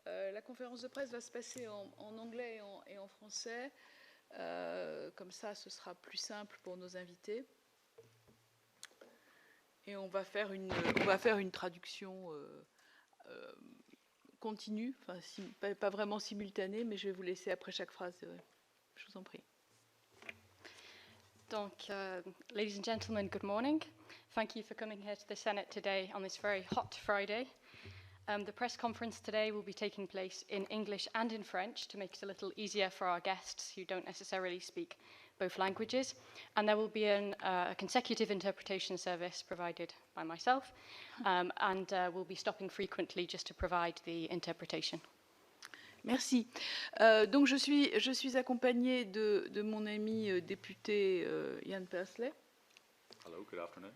La conférence de presse va se passer en anglais et en français. Comme ça, ce sera plus simple pour nos invités. Et on va faire une traduction continue, enfin, pas vraiment simultanée, mais je vais vous laisser après chaque phrase. Je vous en prie. Donc, ladies and gentlemen, good morning. Thank you for coming here to the Senate today on this very hot Friday. The press conference today will be taking place in English and in French to make it a little easier for our guests who don't necessarily speak both languages. And there will be a consecutive interpretation service provided by myself, and we'll be stopping frequently just to provide the interpretation. Merci. Donc je suis accompagnée de mon ami député Ian Persley. Hello, good afternoon.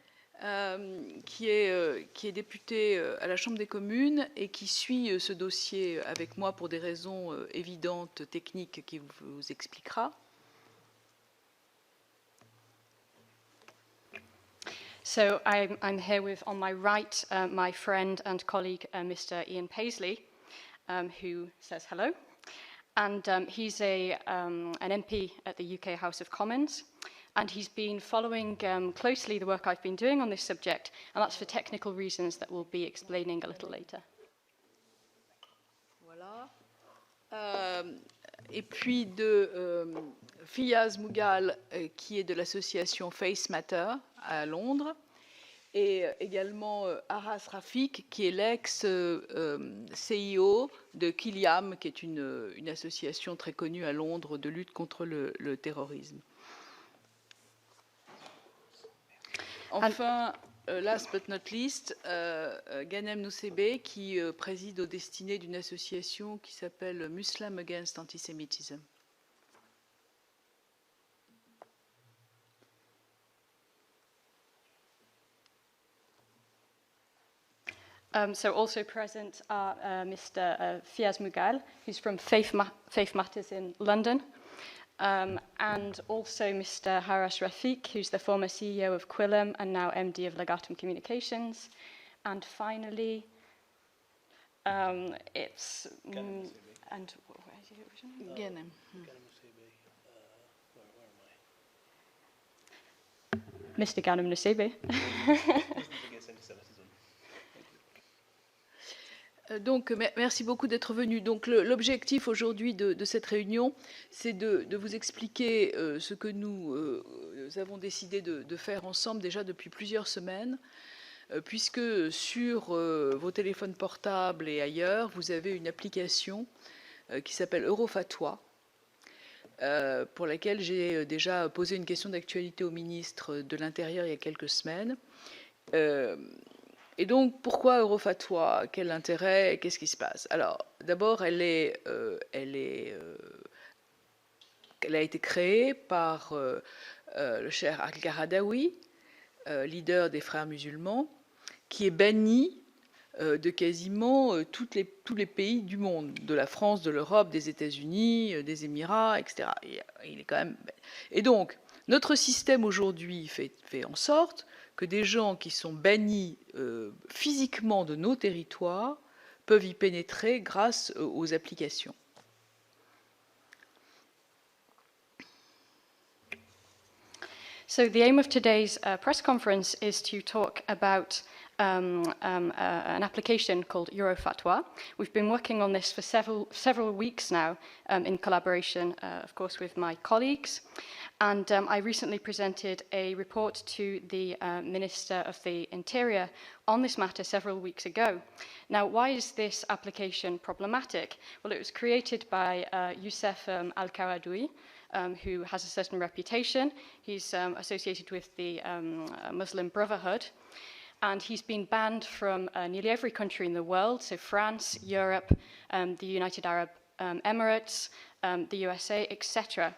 Qui est député à la Chambre des communes et qui suit ce dossier avec moi pour des raisons évidentes, techniques, qu'il vous expliquera. So I'm here with, on my right, my friend and colleague, Mr. Ian Paisley, who says hello. And he's an MP at the UK House of Commons. And he's been following closely the work I've been doing on this subject, and that's for technical reasons that we'll be explaining a little later. Voilà. Et puis de Fiyaz Mughal, qui est de l'association Face Matter à Londres, et également Aras Rafik, qui est l'ex-CIO de Kiliam, qui est une association très connue à Londres de lutte contre le terrorisme. Enfin, last but not least, Ghanem Nusseibeh, qui préside aux destinées d'une association qui s'appelle Muslim Against Antisemitism. So also present are Mr. Fiyaz Mughal, who's from Faith Matters in London, and also Mr. Haras Rafiq, who's the former CEO of Quillam and now MD of Legatum Communications. And finally, it's... and where is it originally? Ghanem. Mr. Ghanem Nusseibeh. Donc, merci beaucoup d'être venu. Donc, l'objectif aujourd'hui de cette réunion, c'est de vous expliquer ce que nous avons décidé de faire ensemble déjà depuis plusieurs semaines, puisque sur vos téléphones portables et ailleurs, vous avez une application qui s'appelle Eurofatwa, pour laquelle j'ai déjà posé une question d'actualité au ministre de l'Intérieur il y a quelques semaines. Et donc, pourquoi Eurofatwa? Quel intérêt? Qu'est-ce qui se passe? Alors, d'abord, elle a été créée par le cheikh Al-Qaradawi, leader des frères musulmans, qui est banni de quasiment tous les pays du monde, de la France, de l'Europe, des États-Unis, des Émirats, etc. Il est quand même... Et donc, notre système aujourd'hui fait en sorte que des gens qui sont bannis physiquement de nos territoires peuvent y pénétrer grâce aux applications. So the aim of today's press conference is to talk about an application called Eurofatwa. We've been working on this for several weeks now in collaboration, of course, with my colleagues. And I recently presented a report to the Minister of the Interior on this matter several weeks ago. Now, why is this application problematic? Well, it was created by Youssef Al-Qaradawi, who has a certain reputation. He's associated with the Muslim Brotherhood. And he's been banned from nearly every country in the world, so France, Europe, the United Arab Emirates, the USA, etc.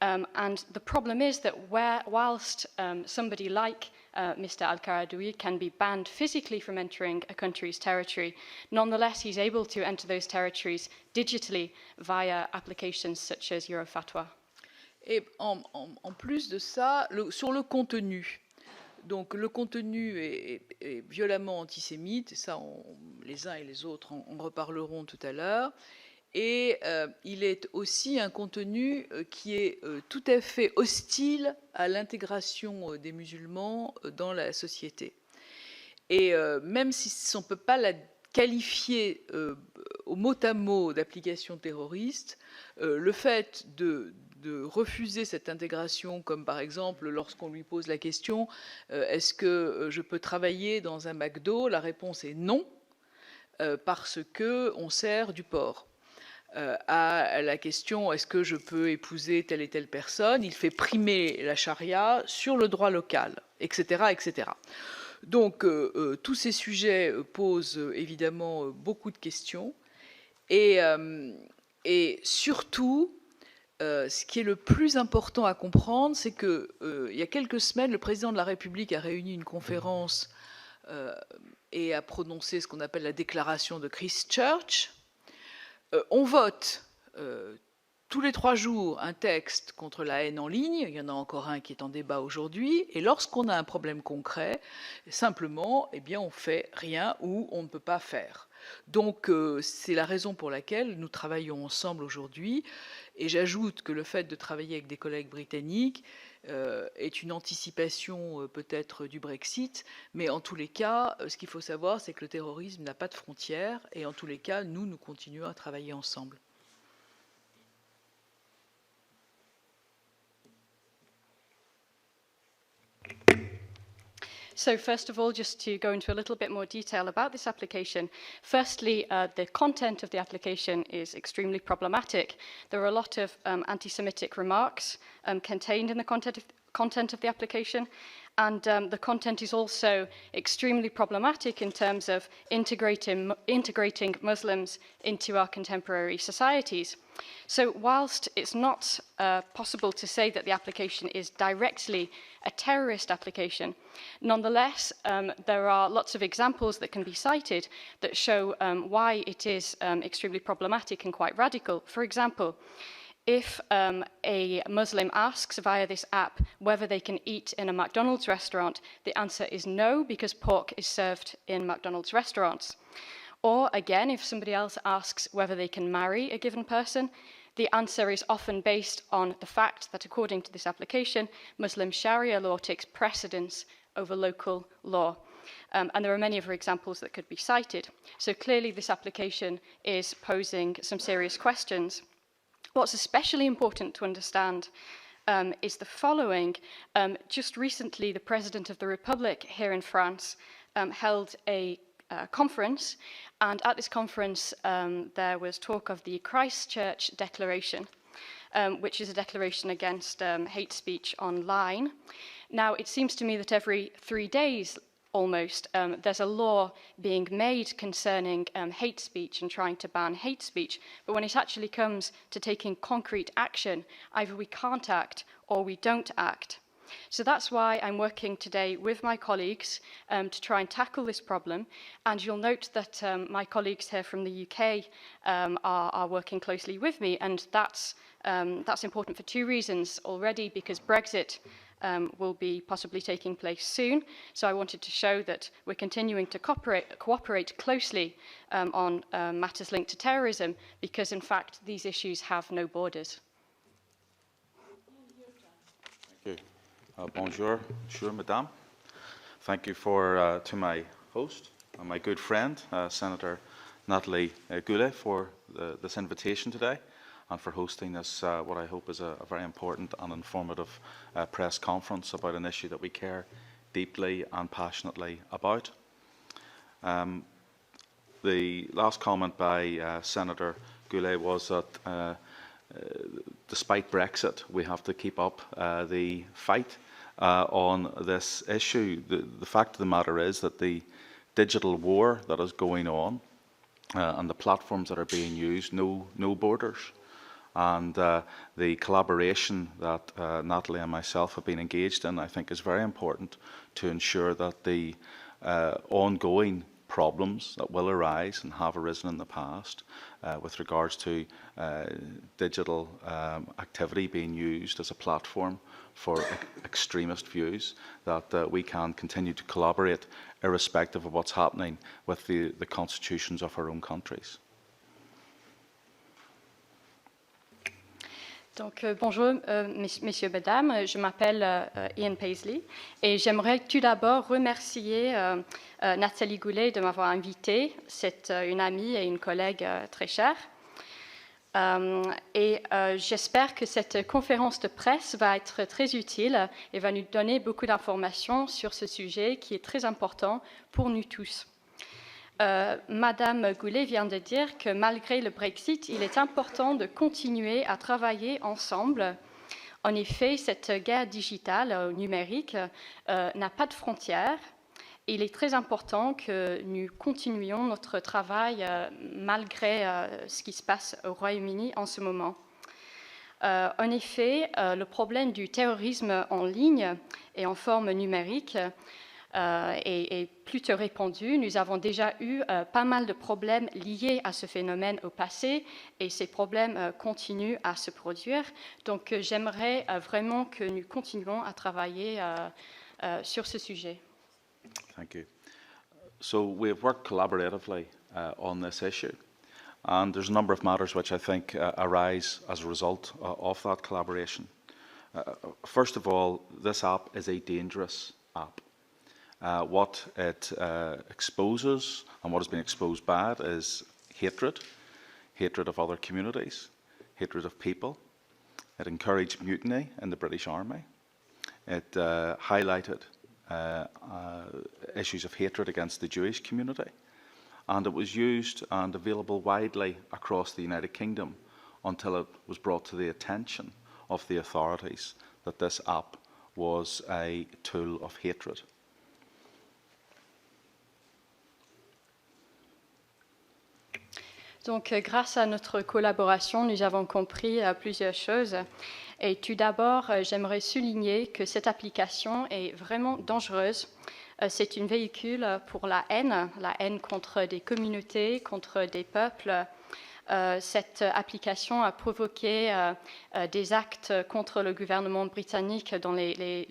And the problem is that whilst somebody like Mr. Al-Qaradawi can be banned physically from entering a country's territory, nonetheless he's able to enter those territories digitally via applications such as Eurofatwa. Et en plus de ça, sur le contenu. Donc le contenu est violemment antisémite, ça les uns et les autres en reparleront tout à l'heure, et il est aussi un contenu qui est tout à fait hostile à l'intégration des musulmans dans la société. Et même si on ne peut pas la qualifier au mot à mot d'application terroriste, le fait de refuser cette intégration, comme par exemple lorsqu'on lui pose la question est-ce que je peux travailler dans un McDo, la réponse est non, parce que on sert du porc. À la question est-ce que je peux épouser telle et telle personne, il fait primer la charia sur le droit local, etc., etc. Donc tous ces sujets posent évidemment beaucoup de questions et surtout ce qui est le plus important à comprendre, c'est que il y a quelques semaines, le président de la République a réuni une conférence et a prononcé ce qu'on appelle la déclaration de Christchurch. On vote tous les 3 jours un texte contre la haine en ligne, il y en a encore un qui est en débat aujourd'hui, et lorsqu'on a un problème concret, simplement, eh bien, on fait rien ou on ne peut pas faire. Donc c'est la raison pour laquelle nous travaillons ensemble aujourd'hui, et j'ajoute que le fait de travailler avec des collègues britanniques est une anticipation peut-être du Brexit, mais en tous les cas, ce qu'il faut savoir, c'est que le terrorisme n'a pas de frontières, et en tous les cas, nous continuons à travailler ensemble. So first of all, just to go into a little bit more detail about this application, firstly, the content of the application is extremely problematic. There are a lot of anti-Semitic remarks contained in the content of the application, and the content is also extremely problematic in terms of integrating Muslims into our contemporary societies. So whilst it's not possible to say that the application is directly a terrorist application, nonetheless, there are lots of examples that can be cited that show why it is extremely problematic and quite radical. For example, if a Muslim asks via this app whether they can eat in a McDonald's restaurant, the answer is no, because pork is served in McDonald's restaurants. Or again, if somebody else asks whether they can marry a given person, the answer is often based on the fact that, according to this application, Muslim Sharia law takes precedence over local law. And there are many other examples that could be cited. So clearly this application is posing some serious questions. What's especially important to understand is the following. Just recently, the President of the Republic here in France held a conference, and at this conference there was talk of the Christchurch Declaration, which is a declaration against hate speech online. Now, it seems to me that every 3 days almost there's a law being made concerning hate speech and trying to ban hate speech, but when it actually comes to taking concrete action, either we can't act or we don't act. So that's why I'm working today with my colleagues to try and tackle this problem. And you'll note that my colleagues here from the UK are working closely with me. And that's important for 2 reasons already, because Brexit will be possibly taking place soon. So I wanted to show that we're continuing to cooperate closely on matters linked to terrorism, because in fact these issues have no borders. Thank you. Bonjour, madame. Thank you to my host and my good friend, Senator Nathalie Goulet, for this invitation today and for hosting this, what I hope is a very important and informative press conference about an issue that we care deeply and passionately about. The last comment by Senator Goulet was that despite Brexit, we have to keep up the fight on this issue. The fact of the matter is that the digital war that is going on and the platforms that are being used know no borders. And the collaboration that Natalie and myself have been engaged in, I think, is very important to ensure that the ongoing problems that will arise and have arisen in the past with regards to digital activity being used as a platform for extremist views, that we can continue to collaborate irrespective of what's happening with the constitutions of our own countries. Donc, bonjour, messieurs, mesdames, je m'appelle Ian Paisley et j'aimerais tout d'abord remercier Nathalie Goulet de m'avoir invitée. C'est une amie et une collègue très chère. J'espère que cette conférence de presse va être très utile et va nous donner beaucoup d'informations sur ce sujet qui est très important pour nous tous. Madame Goulet vient de dire que malgré le Brexit, il est important de continuer à travailler ensemble. En effet, cette guerre digitale numérique n'a pas de frontières. Il est très important que nous continuions notre travail malgré ce qui se passe au Royaume-Uni en ce moment. En effet, le problème du terrorisme en ligne et en forme numérique est plutôt répandu. Nous avons déjà eu pas mal de problèmes liés à ce phénomène au passé et ces problèmes continuent à se produire. Donc j'aimerais vraiment que nous continuions à travailler sur ce sujet. Thank you. So we have worked collaboratively on this issue, and there's a number of matters which I think arise as a result of that collaboration. First of all, this app is a dangerous app. What it exposes and what has been exposed by it is hatred, hatred of other communities, hatred of people. It encouraged mutiny in the British Army. It highlighted issues of hatred against the Jewish community, and it was used and available widely across the United Kingdom until it was brought to the attention of the authorities that this app was a tool of hatred. Donc, grâce à notre collaboration, nous avons compris plusieurs choses. Et tout d'abord, j'aimerais souligner que cette application est vraiment dangereuse. C'est un véhicule pour la haine contre des communautés, contre des peuples. Cette application a provoqué des actes contre le gouvernement britannique dans les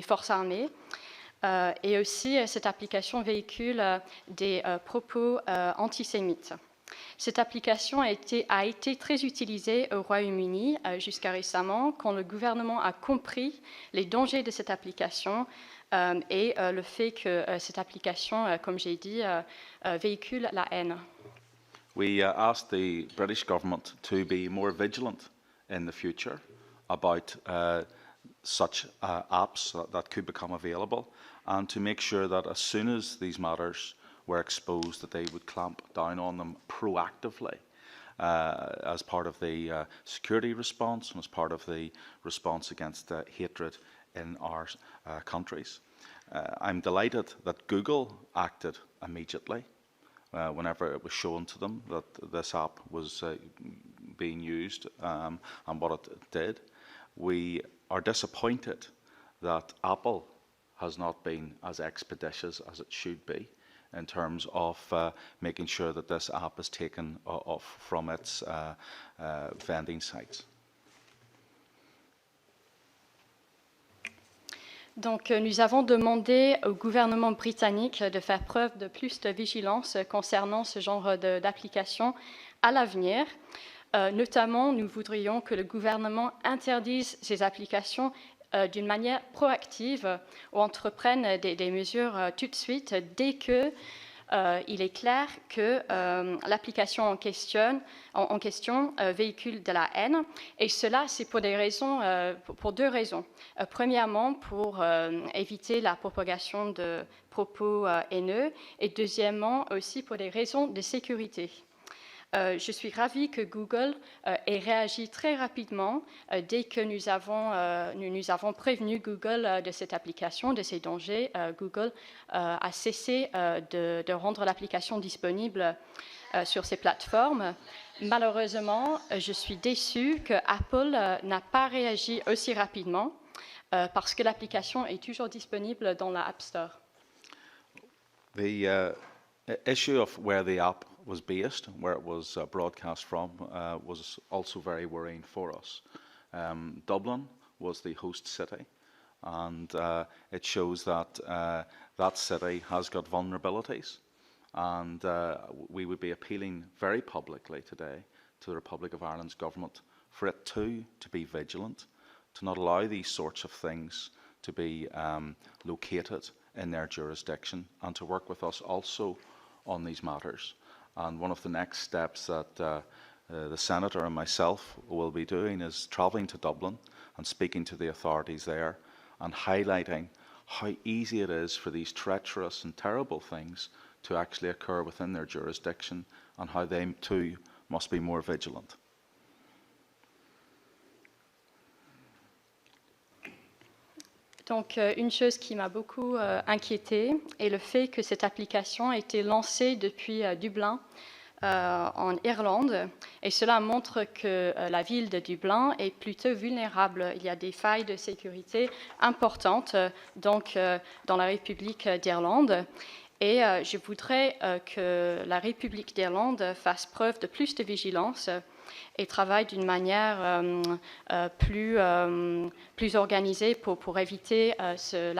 forces armées. Et aussi, cette application véhicule des propos antisémites. Cette application a été très utilisée au Royaume-Uni jusqu'à récemment, quand le gouvernement a compris les dangers de cette application et le fait que cette application, comme j'ai dit, véhicule la haine. We asked the British government to be more vigilant in the future about such apps that could become available, and to make sure that as soon as these matters were exposed, that they would clamp down on them proactively as part of the security response and as part of the response against hatred in our countries. I'm delighted that Google acted immediately whenever it was shown to them that this app was being used and what it did. We are disappointed that Apple has not been as expeditious as it should be in terms of making sure that this app is taken off from its vending sites. Donc, nous avons demandé au gouvernement britannique de faire preuve de plus de vigilance concernant ce genre d'application à l'avenir. Notamment, nous voudrions que le gouvernement interdise ces applications d'une manière proactive ou entreprenne des mesures tout de suite dès que il est clair que l'application en question véhicule de la haine. Et cela, c'est pour deux raisons. Premièrement, pour éviter la propagation de propos haineux, et deuxièmement, aussi pour des raisons de sécurité. Je suis ravie que Google ait réagi très rapidement dès que nous avons prévenu Google de cette application, de ces dangers. Google a cessé de rendre l'application disponible sur ces plateformes. Malheureusement, je suis déçue que Apple n'a pas réagi aussi rapidement parce que l'application est toujours disponible dans la App Store. issue of where the app was based, where it was broadcast from, was also very worrying for us. Dublin was the host city, and it shows that that city has got vulnerabilities, and we would be appealing very publicly today to the Republic of Ireland's government for it too to be vigilant, to not allow these sorts of things to be located in their jurisdiction, and to work with us also on these matters. And one of the next steps that the Senator and myself will be doing is travelling to Dublin and speaking to the authorities there and highlighting how easy it is for these treacherous and terrible things to actually occur within their jurisdiction, and how they too must be more vigilant. Donc, une chose qui m'a beaucoup inquiétée est le fait que cette application a été lancée depuis Dublin, en Irlande, et cela montre que la ville de Dublin est plutôt vulnérable. Il y a des failles de sécurité importantes donc, dans la République d'Irlande. Et je voudrais que la République d'Irlande fasse preuve de plus de vigilance et travaille d'une manière plus organisée pour éviter ce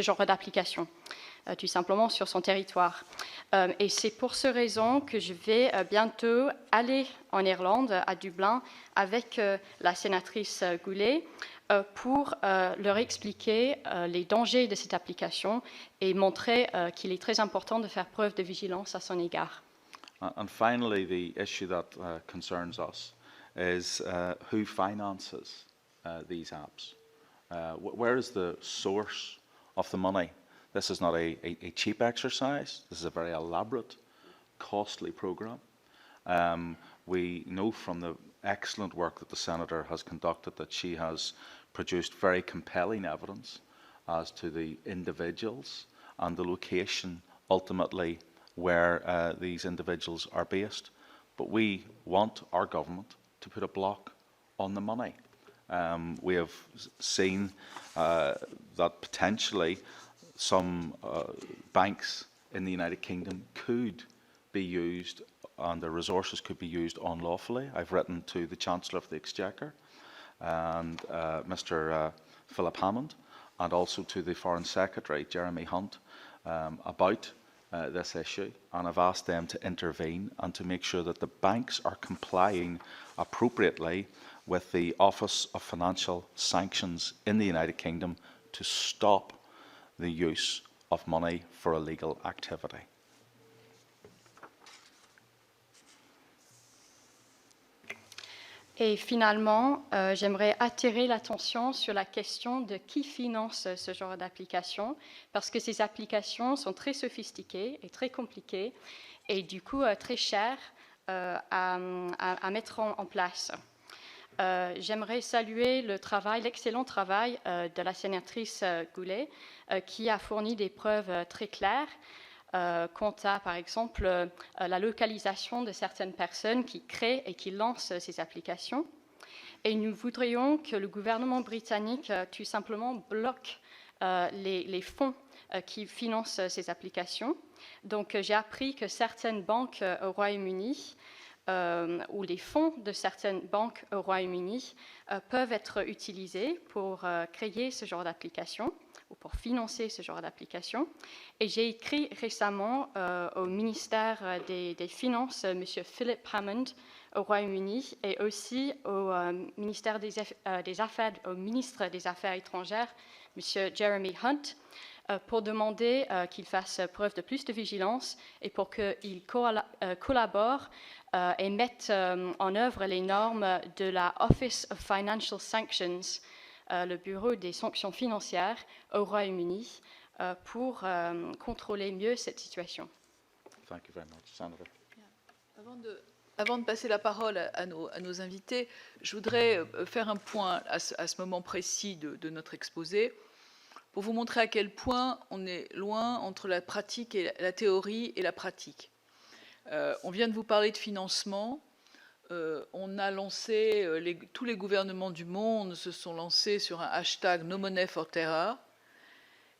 genre d'application, tout simplement sur son territoire. Et c'est pour cette raison que je vais bientôt aller en Irlande, à Dublin, avec la sénatrice Goulet, pour leur expliquer les dangers de cette application et montrer qu'il est très important de faire preuve de vigilance à son égard. And finally, the issue that concerns us is who finances these apps. Where is the source of the money? This is not a cheap exercise. This is a very elaborate, costly program. We know from the excellent work that the Senator has conducted that she has produced very compelling evidence as to the individuals and the location ultimately where these individuals are based. But we want our government to put a block on the money. We have seen that potentially some banks in the United Kingdom could be used, and their resources could be used unlawfully. I've written to the Chancellor of the Exchequer and Mr. Philip Hammond, and also to the Foreign Secretary, Jeremy Hunt, about this issue, and I've asked them to intervene and to make sure that the banks are complying appropriately with the Office of Financial Sanctions in the United Kingdom to stop the use of money for illegal activity. Et finalement, j'aimerais attirer l'attention sur la question de qui finance ce genre d'application, parce que ces applications sont très sophistiquées et très compliquées, et du coup très chères à mettre en place. J'aimerais saluer l'excellent travail de la sénatrice Goulet, qui a fourni des preuves très claires quant à, par exemple, la localisation de certaines personnes qui créent et qui lancent ces applications. Et nous voudrions que le gouvernement britannique tout simplement bloque les fonds qui financent ces applications. Donc, j'ai appris que certaines banques au Royaume-Uni ou les fonds de certaines banques au Royaume-Uni peuvent être utilisés pour créer ce genre d'application ou pour financer ce genre d'application. Et j'ai écrit récemment au ministère des Finances, M. Philip Hammond, au Royaume-Uni, et aussi au ministère au ministre des Affaires étrangères, M. Jeremy Hunt, pour demander qu'il fasse preuve de plus de vigilance et pour qu'il collabore et mette en œuvre les normes de la Office of Financial Sanctions, le bureau des sanctions financières au Royaume-Uni, pour contrôler mieux cette situation. Thank you very much, Senator. Avant de passer la parole à nos invités, je voudrais faire un point à ce moment précis de notre exposé, pour vous montrer à quel point on est loin entre la pratique et la théorie et la pratique. On vient de vous parler de financement. On a lancé, tous les gouvernements du monde se sont lancés sur un hashtag No Money for Terror.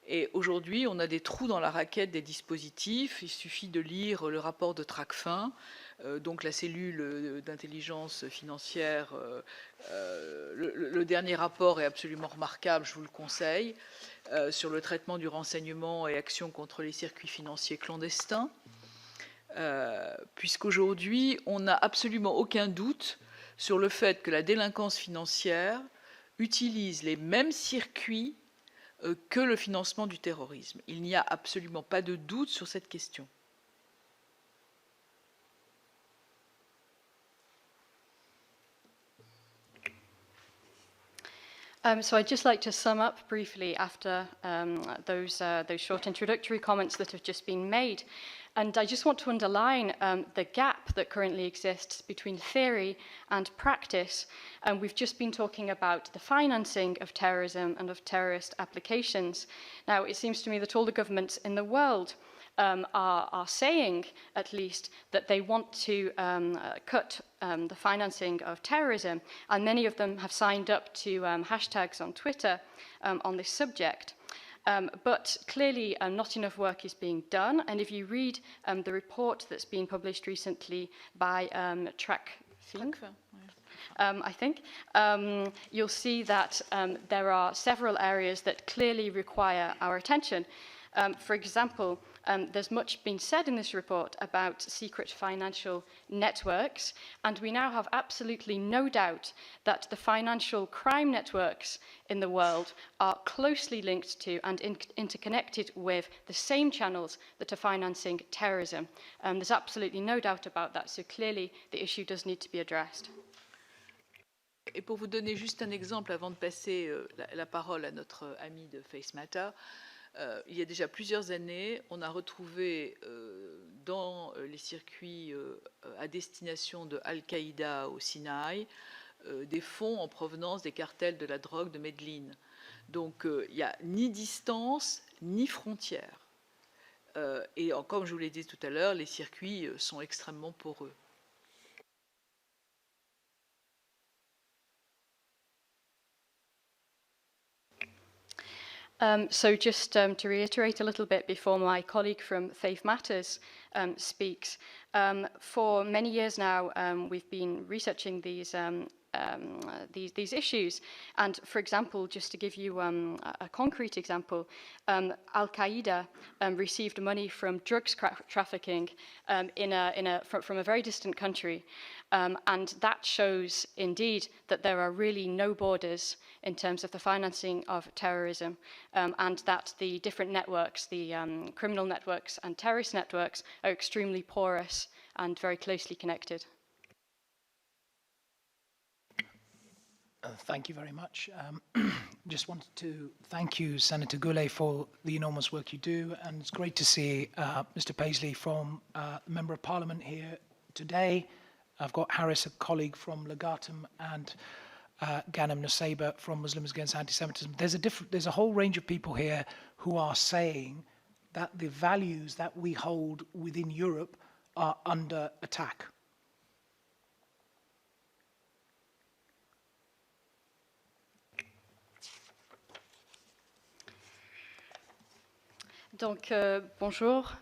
Et aujourd'hui, on a des trous dans la raquette des dispositifs. Il suffit de lire le rapport de Tracfin, donc la cellule d'intelligence financière. Le dernier rapport est absolument remarquable, je vous le conseille, sur le traitement du renseignement et action contre les circuits financiers clandestins. Puisqu'aujourd'hui, on n'a absolument aucun doute sur le fait que la délinquance financière utilise les mêmes circuits que le financement du terrorisme. Il n'y a absolument pas de doute sur cette question. So I'd just like to sum up briefly after those short introductory comments that have just been made. And I just want to underline the gap that currently exists between theory and practice. And we've just been talking about the financing of terrorism and of terrorist applications. Now, it seems to me that all the governments in the world are saying, at least, that they want to cut the financing of terrorism, and many of them have signed up to hashtags on Twitter on this subject. But clearly, not enough work is being done, and if you read the report that's been published recently by Tracfin, I think, you'll see that there are several areas that clearly require our attention. For example, there's much been said in this report about secret financial networks, and we now have absolutely no doubt that the financial crime networks in the world are closely linked to and interconnected with the same channels that are financing terrorism. There's absolutely no doubt about that, so clearly the issue does need to be addressed. Et pour vous donner juste un exemple avant de passer la parole à notre ami de FaceMatter, il y a déjà plusieurs années, on a retrouvé dans les circuits à destination de Al-Qaïda au Sinaï des fonds en provenance des cartels de la drogue de Medellín. Donc il n'y a ni distance ni frontière. Et comme je vous l'ai dit tout à l'heure, les circuits sont extrêmement poreux. So just to reiterate a little bit before my colleague from Faith Matters speaks, for many years now we've been researching these issues. And for example, just to give you a concrete example, Al-Qaeda received money from drugs trafficking from a very distant country. And that shows indeed that there are really no borders in terms of the financing of terrorism, and that the different networks, the criminal networks and terrorist networks, are extremely porous and very closely connected. Thank you very much. Just wanted to thank you, Senator Goulet, for the enormous work you do, and it's great to see Mr. Paisley from the Member of Parliament here today. I've got Harris, a colleague from Legatum, and Ghanem Nusseibeh from Muslims Against Anti-Semitism. There's a whole range of people here who are saying that the values that we hold within Europe are under attack. Donc, bonjour,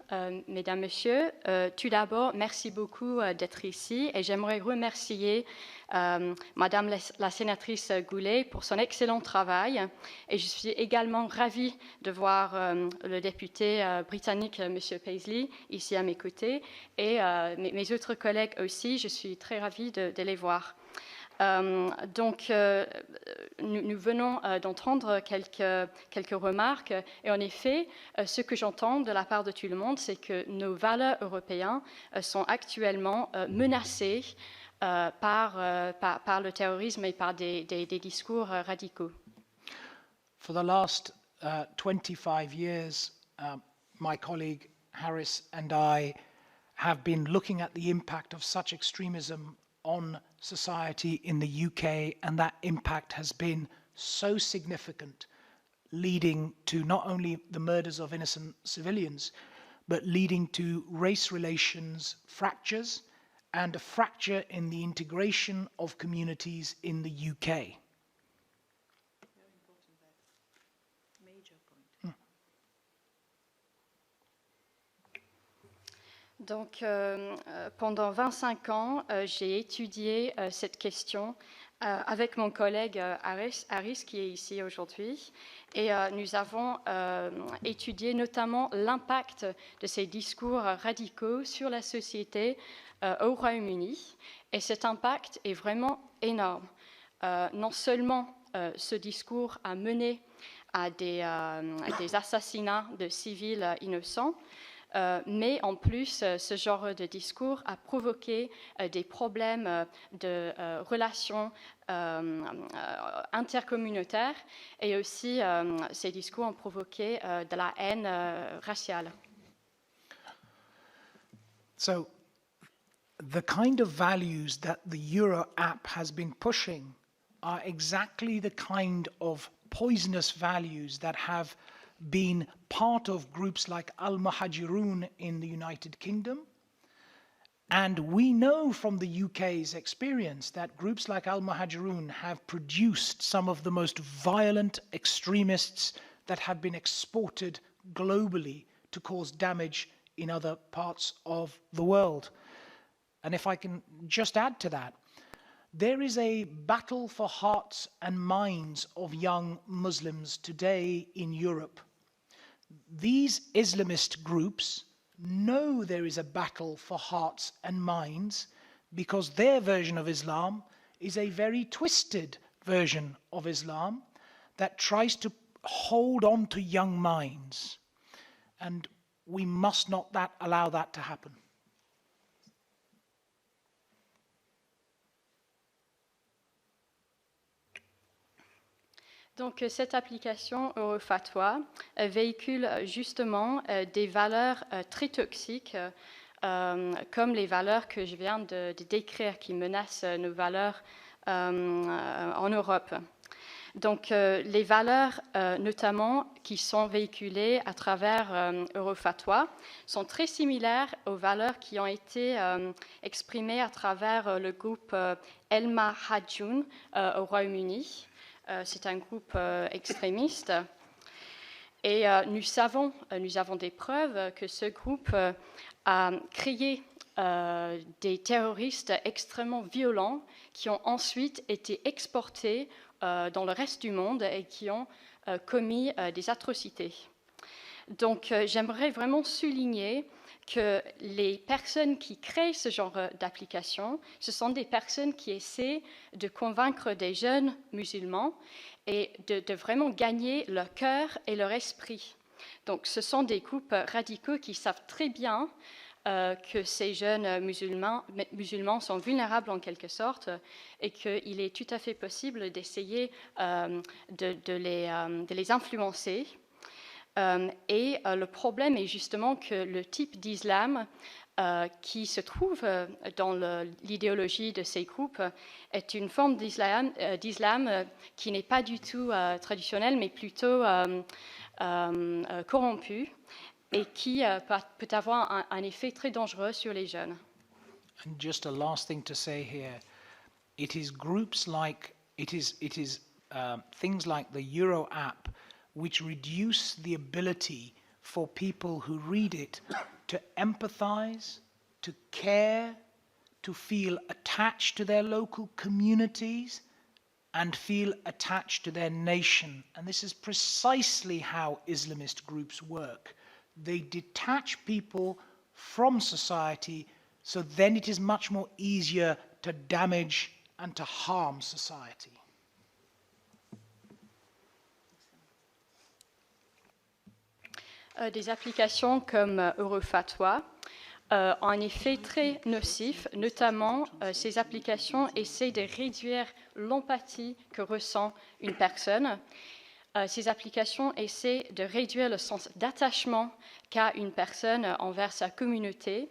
mesdames, messieurs. Tout d'abord, merci beaucoup d'être ici et j'aimerais remercier Madame la sénatrice Goulet pour son excellent travail. Et je suis également ravie de voir le député britannique, Monsieur Paisley, ici à mes côtés. Et mes autres collègues aussi, je suis très ravie de les voir. Donc, nous venons d'entendre quelques remarques et en effet, ce que j'entends de la part de tout le monde, c'est que nos valeurs européennes sont actuellement menacées par le terrorisme et par des discours radicaux. For the last 25 years, my colleague Harris and I have been looking at the impact of such extremism on society in the UK, and that impact has been so significant, leading to not only the murders of innocent civilians, but leading to race relations fractures and a fracture in the integration of communities in the UK. Donc, pendant 25 ans, j'ai étudié cette question avec mon collègue Harris, qui est ici aujourd'hui. Et nous avons étudié notamment l'impact de ces discours radicaux sur la société au Royaume-Uni. Et cet impact est vraiment énorme. Non seulement ce discours a mené à des assassinats de civils innocents, mais en plus, ce genre de discours a provoqué des problèmes de relations intercommunautaires et aussi ces discours ont provoqué de la haine raciale. So, the kind of values that the Euro app has been pushing are exactly the kind of poisonous values that have been part of groups like Al-Muhajirun in the United Kingdom. And we know from the UK's experience that groups like Al-Muhajirun have produced some of the most violent extremists that have been exported globally to cause damage in other parts of the world. And if I can just add to that, there is a battle for hearts and minds of young Muslims today in Europe. These Islamist groups know there is a battle for hearts and minds because their version of Islam is a very twisted version of Islam that tries to hold on to young minds. And we must not allow that to happen. Donc, cette application Eurofatwa véhicule justement des valeurs très toxiques, comme les valeurs que je viens de décrire, qui menacent nos valeurs en Europe. Donc, les valeurs, notamment, qui sont véhiculées à travers Eurofatwa, sont très similaires aux valeurs qui ont été exprimées à travers le groupe El Mahajun au Royaume-Uni. C'est un groupe extrémiste. Et nous avons des preuves que ce groupe a créé des terroristes extrêmement violents qui ont ensuite été exportés dans le reste du monde et qui ont commis des atrocités. Donc, j'aimerais vraiment souligner que les personnes qui créent ce genre d'application, ce sont des personnes qui essaient de convaincre des jeunes musulmans et de vraiment gagner leur cœur et leur esprit. Donc, ce sont des groupes radicaux qui savent très bien que ces jeunes musulmans sont vulnérables en quelque sorte et qu'il est tout à fait possible d'essayer de les influencer. Et le problème est justement que le type d'islam qui se trouve dans l'idéologie de ces groupes est une forme d'islam qui n'est pas du tout traditionnelle, mais plutôt corrompue et qui peut avoir un effet très dangereux sur les jeunes. And just a last thing to say here, it is groups like, things like the Euro app which reduce the ability for people who read it to empathize, to care, to feel attached to their local communities and feel attached to their nation. And this is precisely how Islamist groups work. They detach people from society, so then it is much more easier to damage and to harm society. Des applications comme Eurofatwa ont un effet très nocif, notamment ces applications essaient de réduire l'empathie que ressent une personne. Ces applications essaient de réduire le sens d'attachement qu'a une personne envers sa communauté.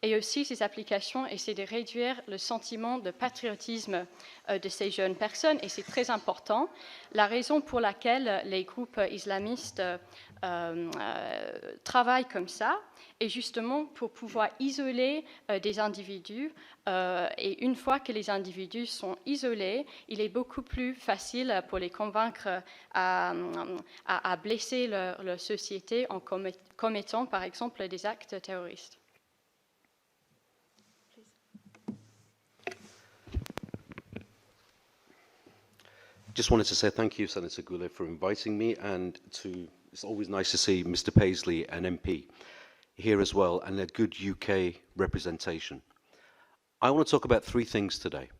Et aussi, ces applications essaient de réduire le sentiment de patriotisme de ces jeunes personnes, et c'est très important. La raison pour laquelle les groupes islamistes travaillent comme ça est justement pour pouvoir isoler des individus. Et une fois que les individus sont isolés, il est beaucoup plus facile pour les convaincre à blesser leur société en commettant, par exemple, des actes terroristes. Just wanted to say thank you, Senator Goulet, for inviting me, and it's always nice to see Mr. Paisley, an MP, here as well, and a good UK representation. I want to talk about three things today.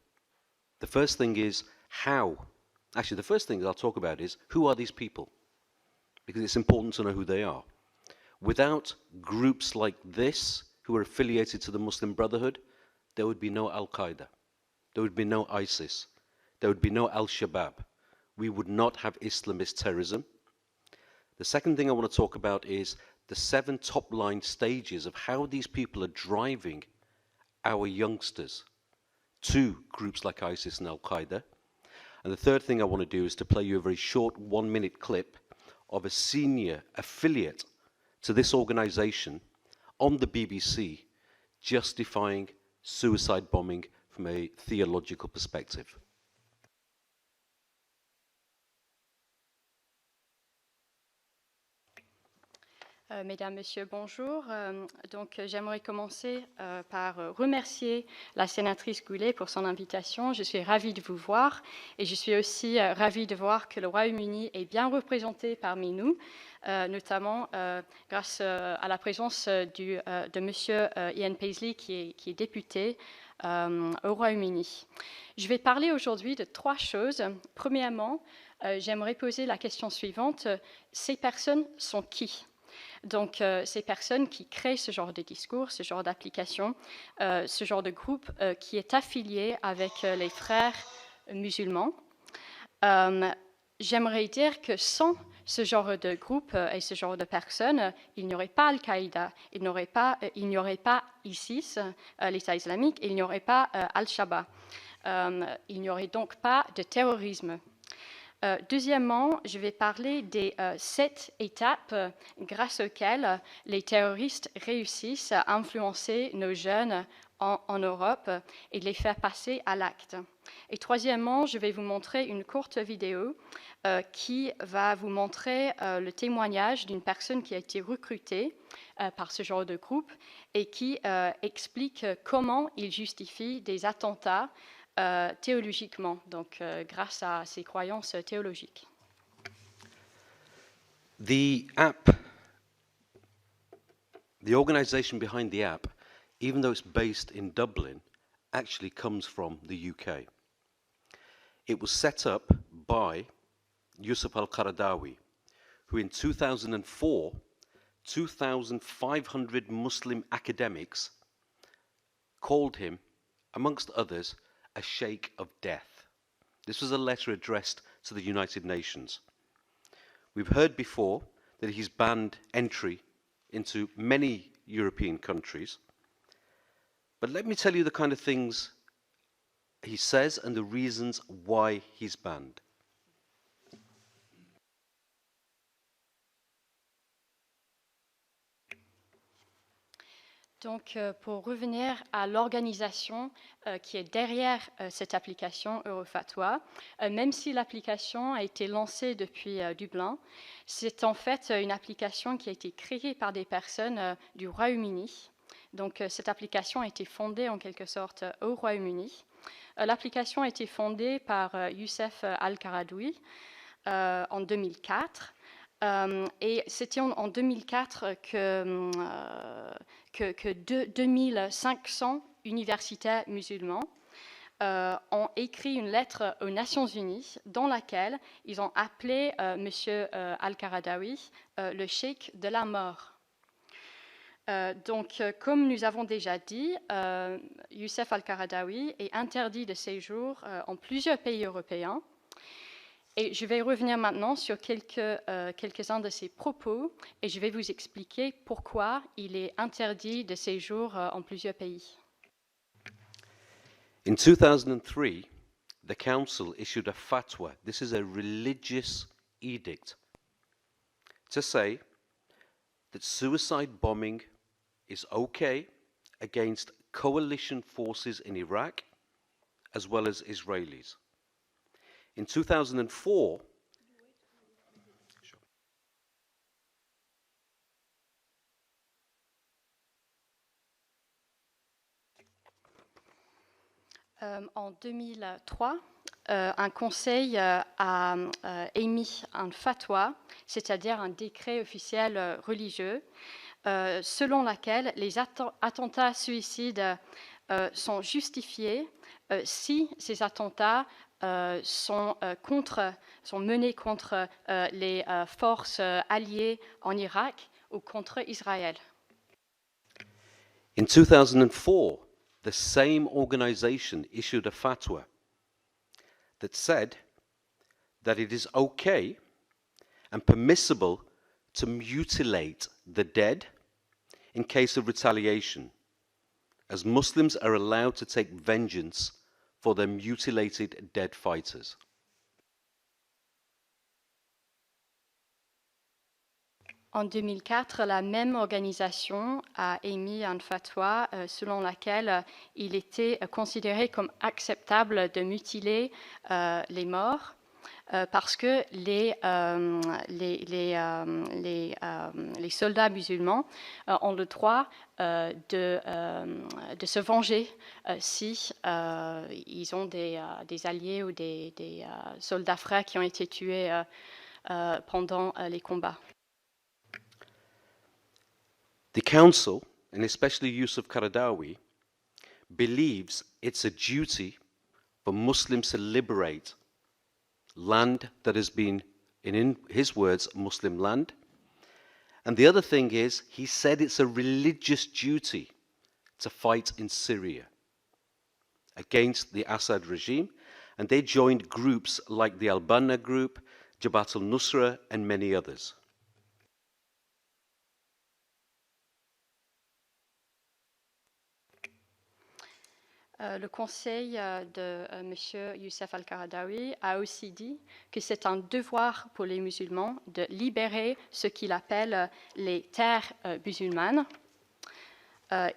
The first thing is actually the first thing that I'll talk about is who are these people? Because it's important to know who they are. Without groups like this, who are affiliated to the Muslim Brotherhood, there would be no Al-Qaeda, there would be no ISIS, there would be no Al-Shabaab. We would not have Islamist terrorism. The second thing I want to talk about is the 7 top-line stages of how these people are driving our youngsters to groups like ISIS and Al-Qaeda. And the third thing I want to do is to play you a very short 1-minute clip of a senior affiliate to this organization on the BBC justifying suicide bombing from a theological perspective. Mesdames, Messieurs, bonjour. J'aimerais commencer par remercier la sénatrice Goulet pour son invitation. Je suis ravie de vous voir et je suis aussi ravie de voir que le Royaume-Uni est bien représenté parmi nous, notamment grâce à la présence de Monsieur Ian Paisley qui est député au Royaume-Uni. Je vais parler aujourd'hui de 3 choses. Premièrement, j'aimerais poser la question suivante. Ces personnes sont qui ? Donc, ces personnes qui créent ce genre de discours, ce genre d'application, ce genre de groupe qui est affilié avec les frères musulmans. J'aimerais dire que sans ce genre de groupe et ce genre de personnes, il n'y aurait pas Al-Qaïda, il n'y aurait pas ISIS, l'État islamique, il n'y aurait pas Al-Shabaab. Il n'y aurait donc pas de terrorisme. Deuxièmement, je vais parler des 7 étapes grâce auxquelles les terroristes réussissent à influencer nos jeunes en Europe et les faire passer à l'acte. Et troisièmement, je vais vous montrer une courte vidéo qui va vous montrer le témoignage d'une personne qui a été recrutée par ce genre de groupe et qui explique comment il justifie des attentats théologiquement, donc grâce à ses croyances théologiques. The organization behind the app, even though it's based in Dublin, actually comes from the UK. It was set up by Yusuf al-Qaradawi, who in 2004, 2,500 Muslim academics called him, amongst others, a sheikh of death. This was a letter addressed to the United Nations. We've heard before that he's banned entry into many European countries. But let me tell you the kind of things he says and the reasons why he's banned. Donc, pour revenir à l'organisation qui est derrière cette application Eurofatwa, même si l'application a été lancée depuis Dublin, c'est en fait une application qui a été créée par des personnes du Royaume-Uni. Donc, cette application a été fondée en quelque sorte au Royaume-Uni. L'application a été fondée par Youssef Al-Qaradawi en 2004. Et c'était en 2004 que 2500 universitaires musulmans ont écrit une lettre aux Nations Unies dans laquelle ils ont appelé M. Al-Qaradawi le cheikh de la mort. Donc, comme nous avons déjà dit, Youssef Al-Qaradawi est interdit de séjour en plusieurs pays européens. Et je vais revenir maintenant sur quelques-uns de ses propos et je vais vous expliquer pourquoi il est interdit de séjour en plusieurs pays. In 2003, the Council issued a fatwa. This is a religious edict to say that suicide bombing is okay against coalition forces in Iraq as well as Israelis. In 2004, en 2003, un conseil a émis un fatwa, c'est-à-dire un décret officiel religieux, selon lequel les attentats suicides sont justifiés si ces attentats sont menés contre les forces alliées en Irak ou contre Israël. In 2004, the same organization issued a fatwa that said that it is okay and permissible to mutilate the dead in case of retaliation, as Muslims are allowed to take vengeance for their mutilated dead fighters. En 2004, la même organisation a émis un fatwa selon lequel il était considéré comme acceptable de mutiler les morts parce que les soldats musulmans ont le droit de se venger si ils ont des alliés ou des soldats frères qui ont été tués pendant les combats. The Council, and especially Yusuf Qaradawi, believes it's a duty for Muslims to liberate land that has been, in his words, Muslim land. And the other thing is, he said it's a religious duty to fight in Syria against the Assad regime, and they joined groups like the Al-Banna group, Jabhat al-Nusra, and many others. Le conseil de M. Youssef Al-Qaradawi a aussi dit que c'est un devoir pour les musulmans de libérer ce qu'il appelle les terres musulmanes.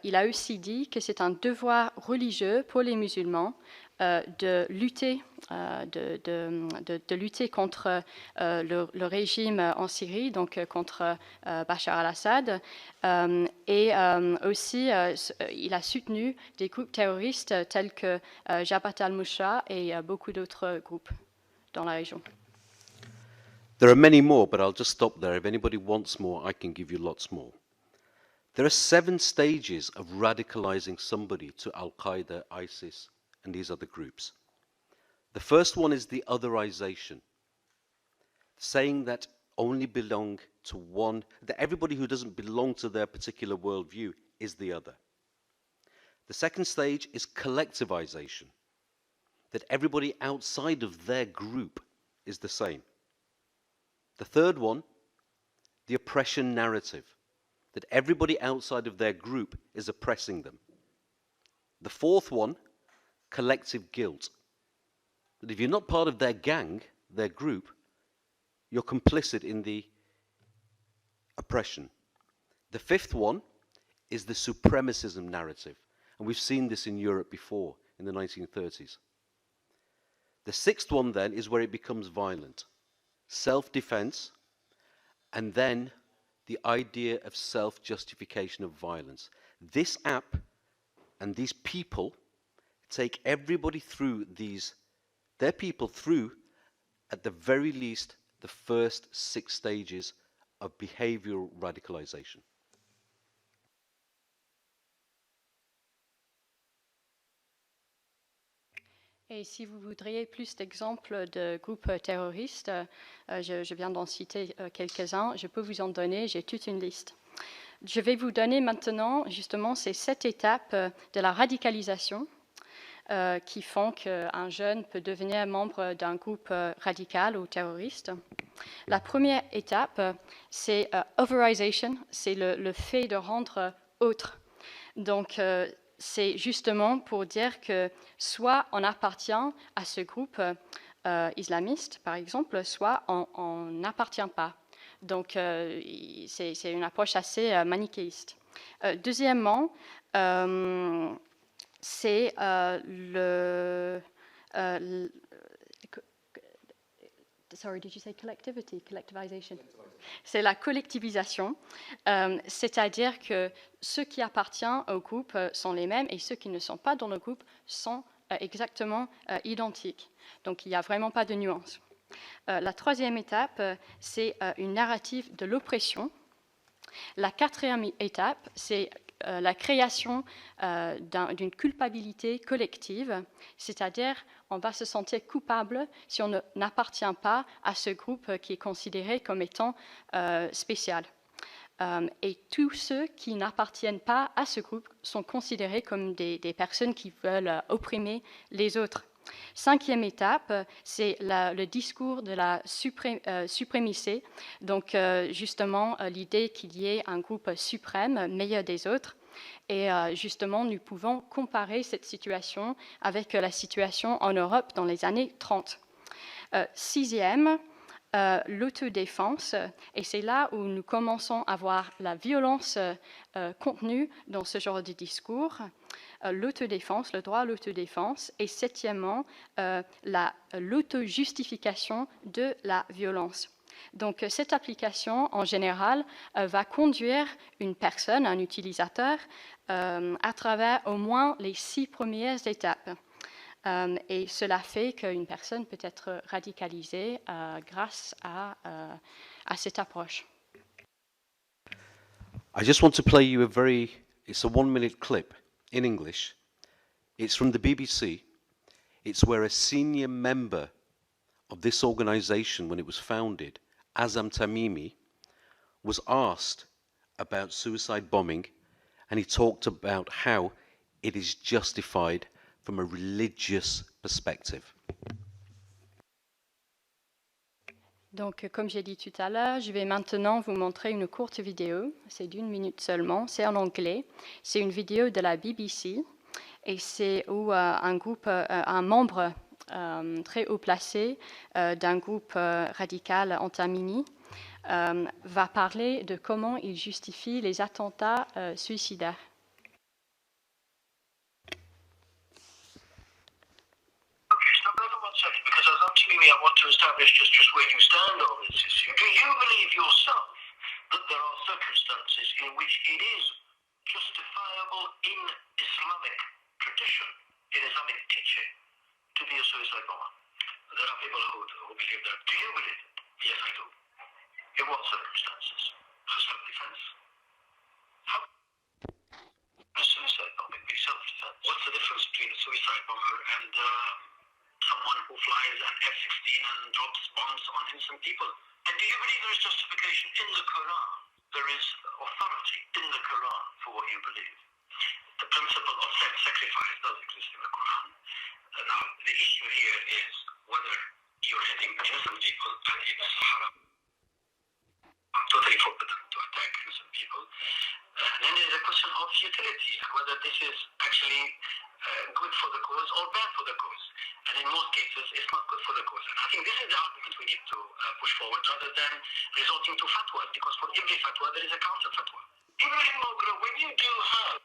Il a aussi dit que c'est un devoir religieux pour les musulmans de lutter contre le régime en Syrie, donc contre Bachar al-Assad. Et aussi, il a soutenu des groupes terroristes tels que Jabhat al-Nusra et beaucoup d'autres groupes dans la région. There are many more, but I'll just stop there. If anybody wants more, I can give you lots more. There are 7 stages of radicalizing somebody to Al-Qaeda, ISIS, and these other groups. The first one is the otherization, saying that only belong to one, that everybody who doesn't belong to their particular worldview is the other. The second stage is collectivization, that everybody outside of their group is the same. The third one, the oppression narrative, that everybody outside of their group is oppressing them. The fourth one, collective guilt, that if you're not part of their gang, their group, you're complicit in the oppression. The fifth one is the supremacism narrative, and we've seen this in Europe before, in the 1930s. The sixth one then is where it becomes violent, self-defense, and then the idea of self-justification of violence. This app and these people take everybody through their people through, at the very least, the first 6 stages of behavioral radicalization. Et si vous voudriez plus d'exemples de groupes terroristes, je viens d'en citer quelques-uns, je peux vous en donner, j'ai toute une liste. Je vais vous donner maintenant justement ces 7 étapes de la radicalisation qui font qu'un jeune peut devenir membre d'un groupe radical ou terroriste. La première étape, c'est otherization, c'est le fait de rendre autre. Donc, c'est justement pour dire que soit on appartient à ce groupe islamiste, par exemple, soit on n'appartient pas. Donc, c'est une approche assez manichéiste. Deuxièmement, c'est sorry, did you say collectivity? Collectivization. C'est la collectivisation, c'est-à-dire que ceux qui appartiennent au groupe sont les mêmes et ceux qui ne sont pas dans le groupe sont exactement identiques. Donc il n'y a vraiment pas de nuance. La troisième étape, c'est une narrative de l'oppression. La quatrième étape, c'est la création d'une culpabilité collective, c'est-à-dire on va se sentir coupable si on n'appartient pas à ce groupe qui est considéré comme étant spécial. Et tous ceux qui n'appartiennent pas à ce groupe sont considérés comme des personnes qui veulent opprimer les autres. Cinquième étape, c'est le discours de la suprématie, donc justement l'idée qu'il y ait un groupe suprême, meilleur des autres. Et justement, nous pouvons comparer cette situation avec la situation en Europe dans les années 30. Sixième, l'autodéfense, et c'est là où nous commençons à voir la violence contenue dans ce genre de discours. L'autodéfense, le droit à l'autodéfense, et septièmement, l'autojustification de la violence. Donc cette application, en général, va conduire une personne, un utilisateur, à travers au moins les 6 premières étapes. Et cela fait qu'une personne peut être radicalisée grâce à cette approche. I just want to play you it's a 1-minute clip in English. It's from the BBC. It's where a senior member of this organization, when it was founded, Azam Tamimi, was asked about suicide bombing, and he talked about how it is justified from a religious perspective. Donc, comme j'ai dit tout à l'heure, je vais maintenant vous montrer une courte vidéo. C'est d'1 minute seulement. C'est en anglais. C'est une vidéo de la BBC. Et c'est où un membre très haut placé d'un groupe radical anti-Tamimi va parler de comment il justifie les attentats suicidaires. Because as Tamimi, I want to establish just where you stand on this issue. Do you believe yourself that there are circumstances in which it is justifiable in Islamic tradition, in Islamic teaching, to be a suicide bomber? There are people who believe that. Do you believe it? Yes, I do. In what circumstances? For self-defense? How does suicide bombing be self-defense? What's the difference between a suicide bomber and someone who flies an F-16 and drops bombs on innocent people? And do you believe there is justification in the Quran? There is authority in the Quran for what you believe. The principle of self-sacrifice does exist in the Quran. Now, the issue here is whether you're hitting innocent people and it's haram. Totally forbidden to attack innocent people. And then there's a question of utility and whether this is actually good for the cause or bad for the cause. And in most cases, it's not good for the cause. And I think this is the argument we need to push forward rather than resorting to fatwas, because for every fatwa, there is a counter fatwa. Ibrahim Mogra, when you do have...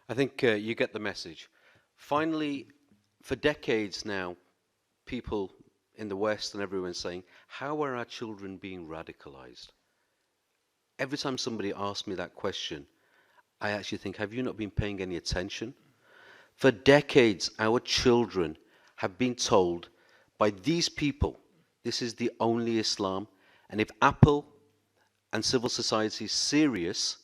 I think you get the message. Finally, for decades now, people in the West and everyone saying, how are our children being radicalized? Every time somebody asks me that question, I actually think, have you not been paying any attention? For decades, our children have been told by these people, this is the only Islam, and if Apple and civil society is serious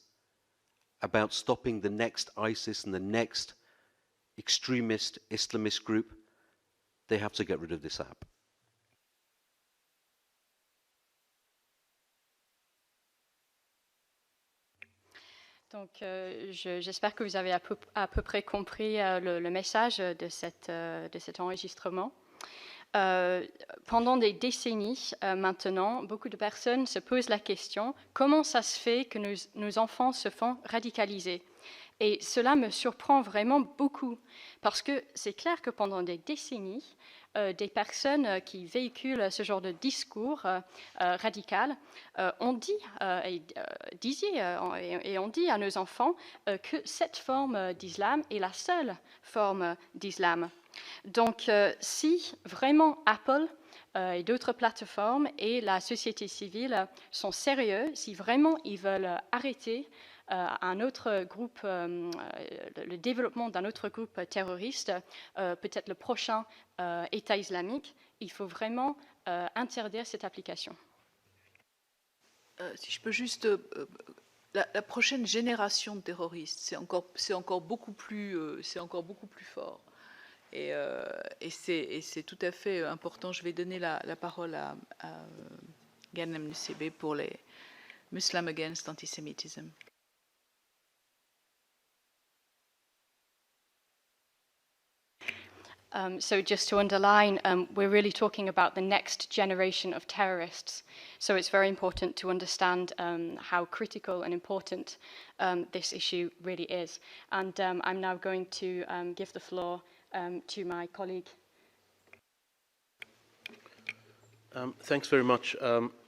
about stopping the next ISIS and the next extremist Islamist group, they have to get rid of this app. Donc, j'espère que vous avez à peu près compris le message de cet enregistrement. Pendant des décennies maintenant, beaucoup de personnes se posent la question « Comment ça se fait que nos enfants se font radicaliser ?» Et cela me surprend vraiment beaucoup, parce que c'est clair que pendant des décennies, des personnes qui véhiculent ce genre de discours radical ont dit et on dit à nos enfants que cette forme d'islam est la seule forme d'islam. Donc, si vraiment Apple et d'autres plateformes et la société civile sont sérieux, si vraiment ils veulent arrêter un autre groupe, le développement d'un autre groupe terroriste, peut-être le prochain État islamique, il faut vraiment interdire cette application. Si je peux juste, la prochaine génération de terroristes, c'est encore beaucoup plus fort. Et c'est tout à fait important. Je vais donner la parole à Ghanem Nsebe pour les Muslims Against Antisemitism. So just to underline, we're really talking about the next generation of terrorists. So it's very important to understand how critical and important this issue really is. And I'm now going to give the floor to my colleague. Thanks very much,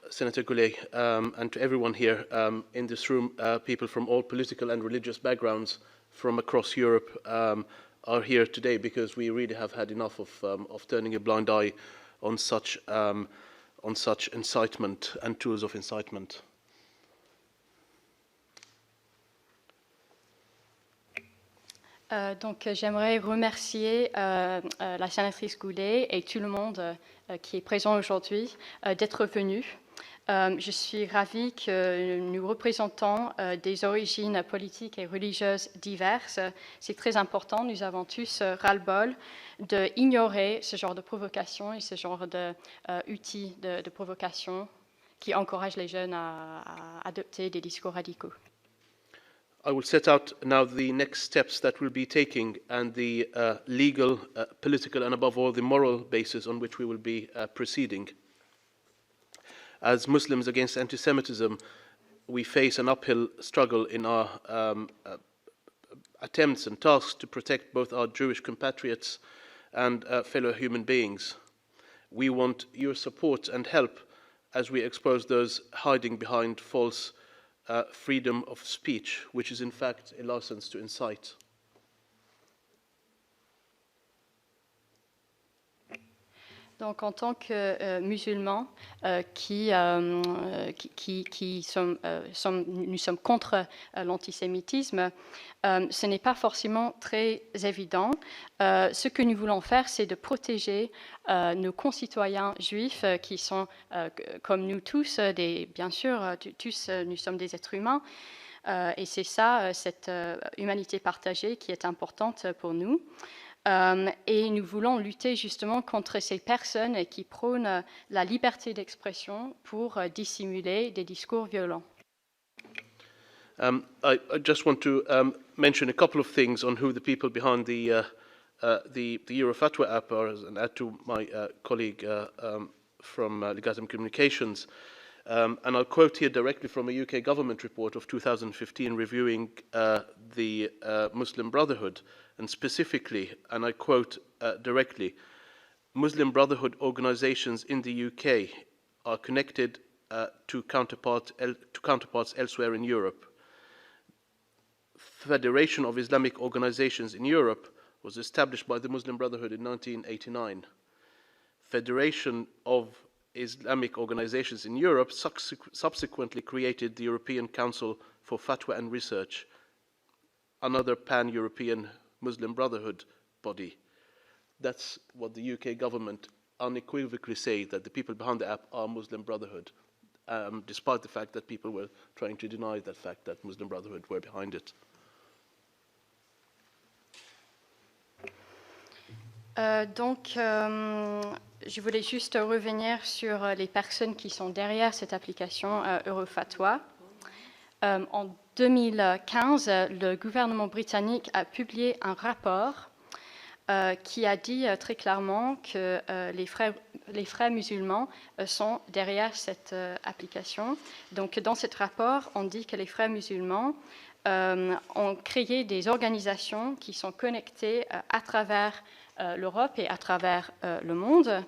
Senator Goulet, and to everyone here in this room, people from all political and religious backgrounds from across Europe are here today because we really have had enough of turning a blind eye on such incitement and tools of incitement. Donc j'aimerais remercier la sénatrice Goulet et tout le monde qui est présent aujourd'hui d'être venu. Je suis ravie que nous représentons des origines politiques et religieuses diverses. C'est très important. Nous avons tous ras-le-bol d'ignorer ce genre de provocation et ce genre d'outils de provocation qui encouragent les jeunes à adopter des discours radicaux. I will set out now the next steps that we'll be taking and the legal, political, and above all the moral basis on which we will be proceeding. As Muslims Against Anti-Semitism, we face an uphill struggle in our attempts and tasks to protect both our Jewish compatriots and fellow human beings. We want your support and help as we expose those hiding behind false freedom of speech, which is in fact a license to incite. Donc, en tant que musulmans nous sommes contre l'antisémitisme, ce n'est pas forcément très évident. Ce que nous voulons faire, c'est de protéger nos concitoyens juifs qui sont, comme nous tous, bien sûr, tous nous sommes des êtres humains. Et c'est ça, cette humanité partagée qui est importante pour nous. Et nous voulons lutter justement contre ces personnes qui prônent la liberté d'expression pour dissimuler des discours violents. I just want to mention a couple of things on who the people behind the Eurofatwa app are, and add to my colleague from Legatum Communications. And I'll quote here directly from a UK government report of 2015 reviewing the Muslim Brotherhood, and specifically, and I quote directly, Muslim Brotherhood organizations in the UK are connected to counterparts elsewhere in Europe. Federation of Islamic Organizations in Europe was established by the Muslim Brotherhood in 1989. Federation of Islamic Organizations in Europe subsequently created the European Council for Fatwa and Research, another pan-European Muslim Brotherhood body. That's what the UK government unequivocally say, that the people behind the app are Muslim Brotherhood, despite the fact that people were trying to deny that fact, that Muslim Brotherhood were behind it. Je voulais juste revenir sur les personnes qui sont derrière cette application Eurofatwa. En 2015, le gouvernement britannique a publié un rapport qui a dit très clairement que les frères musulmans sont derrière cette application. Donc, dans ce rapport, on dit que les frères musulmans ont créé des organisations qui sont connectées à travers l'Europe et à travers le monde.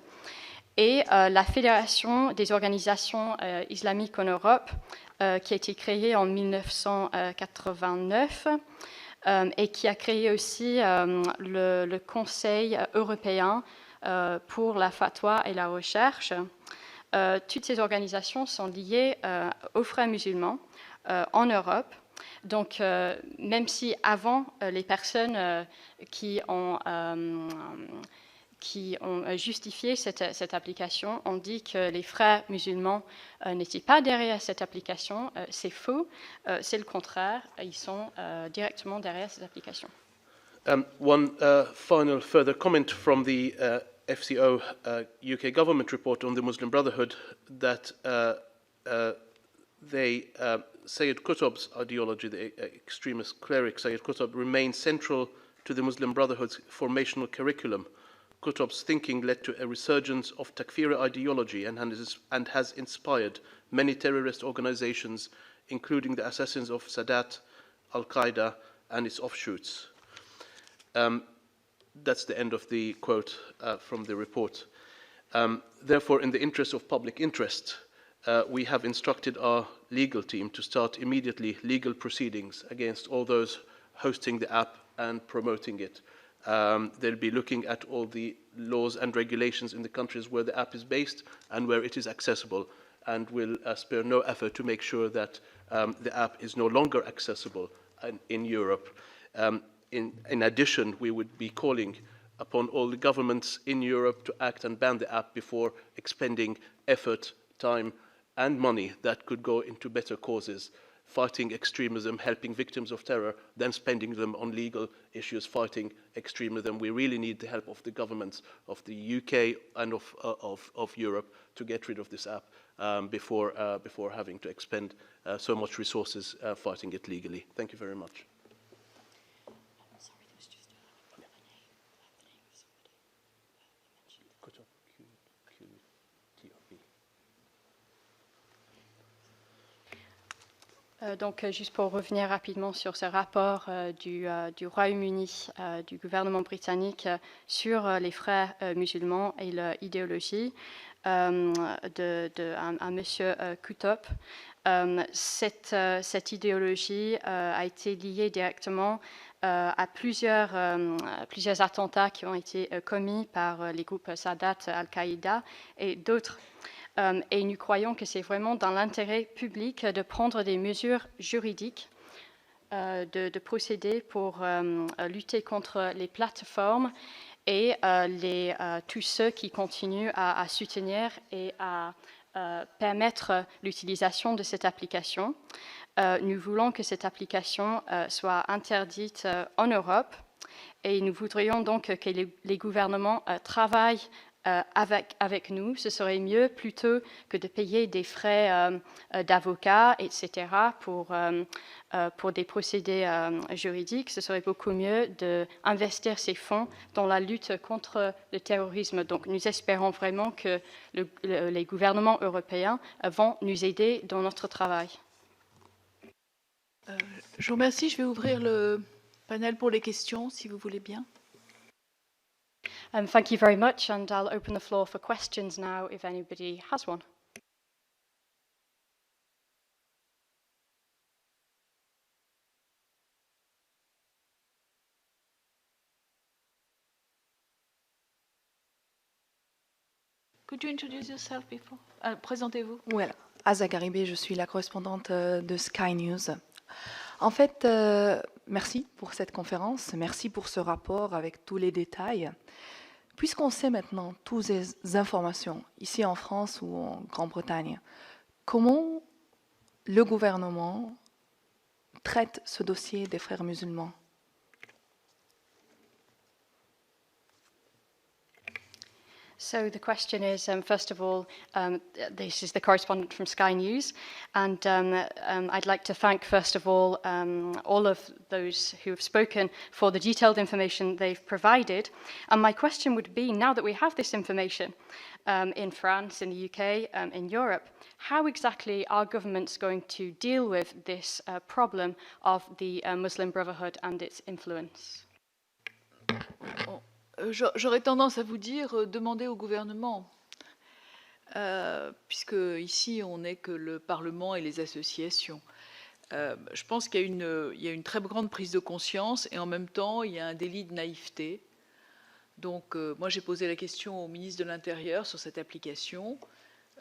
Et la Fédération des organisations islamiques en Europe, qui a été créée en 1989 et qui a créé aussi le Conseil européen pour la fatwa et la recherche. Toutes ces organisations sont liées aux frères musulmans en Europe. Donc, même si avant, les personnes qui ont justifié cette application ont dit que les frères musulmans n'étaient pas derrière cette application, c'est faux, c'est le contraire, ils sont directement derrière cette application. One final further comment from the FCO UK government report on the Muslim Brotherhood that Sayyid Qutb's ideology, the extremist cleric Sayyid Qutb, remains central to the Muslim Brotherhood's formational curriculum. Qutb's thinking led to a resurgence of Takfiri ideology and has inspired many terrorist organizations, including the assassins of Sadat, Al-Qaeda, and its offshoots. That's the end of the quote from the report. Therefore, in the interest of public interest, we have instructed our legal team to start immediately legal proceedings against all those hosting the app and promoting it. They'll be looking at all the laws and regulations in the countries where the app is based and where it is accessible, and will spare no effort to make sure that the app is no longer accessible in Europe. In addition, we would be calling upon all the governments in Europe to act and ban the app before expending effort, time, and money that could go into better causes, fighting extremism, helping victims of terror, than spending them on legal issues fighting extremism. We really need the help of the governments of the UK and of Europe to get rid of this app before having to expend so much resources fighting it legally. Thank you very much. Donc, juste pour revenir rapidement sur ce rapport du Royaume-Uni, du gouvernement britannique, sur les frères musulmans et leur idéologie un monsieur Qutb. Cette idéologie a été liée directement à plusieurs attentats qui ont été commis par les groupes Sadat, Al-Qaïda et d'autres. Et nous croyons que c'est vraiment dans l'intérêt public de prendre des mesures juridiques, de procéder pour lutter contre les plateformes et tous ceux qui continuent à soutenir et à permettre l'utilisation de cette application. Nous voulons que cette application soit interdite en Europe, et nous voudrions donc que les gouvernements travaillent avec nous. Ce serait mieux, plutôt que de payer des frais d'avocat, etc., pour des procédés juridiques. Ce serait beaucoup mieux d'investir ces fonds dans la lutte contre le terrorisme. Donc nous espérons vraiment que les gouvernements européens vont nous aider dans notre travail. Je vous remercie. Je vais ouvrir le panel pour les questions, si vous voulez bien. Thank you very much, and I'll open the floor for questions now if anybody has one. Could you introduce yourself before? Présentez-vous. Voilà, Aza Garibé, je suis la correspondante de Sky News. En fait, merci pour cette conférence, merci pour ce rapport avec tous les détails. Puisqu'on sait maintenant toutes ces informations, ici en France ou en Grande-Bretagne, comment le gouvernement traite ce dossier des frères musulmans? So the question is, first of all, this is the correspondent from Sky News, and I'd like to thank, first of all of those who have spoken for the detailed information they've provided. And my question would be, now that we have this information in France, in the UK, in Europe, how exactly are governments going to deal with this problem of the Muslim Brotherhood and its influence? J'aurais tendance à vous dire, demandez au gouvernement, puisque ici on n'est que le Parlement et les associations. Je pense qu'il y a une très grande prise de conscience, et en même temps il y a un délit de naïveté. Donc moi j'ai posé la question au ministre de l'Intérieur sur cette application.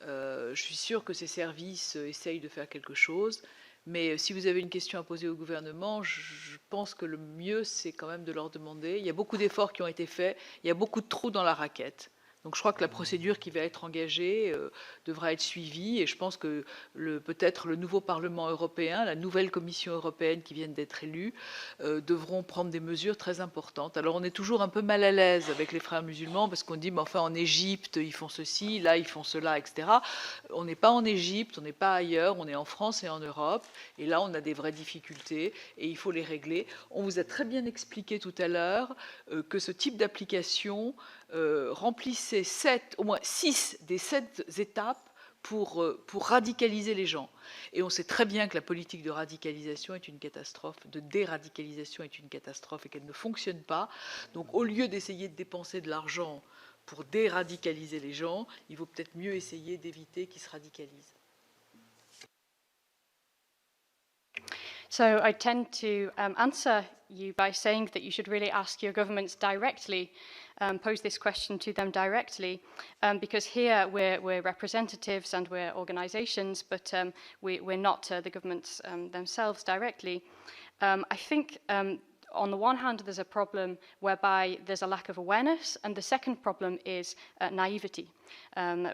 Je suis sûre que ces services essayent de faire quelque chose, Mais si vous avez une question à poser au gouvernement, je pense que le mieux, c'est quand même de leur demander. Il y a beaucoup d'efforts qui ont été faits, il y a beaucoup de trous dans la raquette. Donc je crois que la procédure qui va être engagée devra être suivie et je pense que peut-être le nouveau Parlement européen, la nouvelle Commission européenne qui vient d'être élue, devront prendre des mesures très importantes. Alors on est toujours un peu mal à l'aise avec les frères musulmans parce qu'on dit mais enfin en Égypte ils font ceci, là ils font cela, etc. On n'est pas en Égypte, on n'est pas ailleurs, on est en France et en Europe et là on a des vraies difficultés et il faut les régler. On vous a très bien expliqué tout à l'heure que ce type d'application remplissait au moins 6 des 7 étapes pour radicaliser les gens. Et on sait très bien que la politique de radicalisation est une catastrophe, de déradicalisation est une catastrophe et qu'elle ne fonctionne pas. Donc au lieu d'essayer de dépenser de l'argent pour déradicaliser les gens, il vaut peut-être mieux essayer d'éviter qu'ils se radicalisent. So I tend to answer you by saying that you should really ask your governments directly, pose this question to them directly, because here we're representatives and we're organizations, but we're not the governments themselves directly. I think on the one hand, there's a problem whereby there's a lack of awareness, and the second problem is naivety.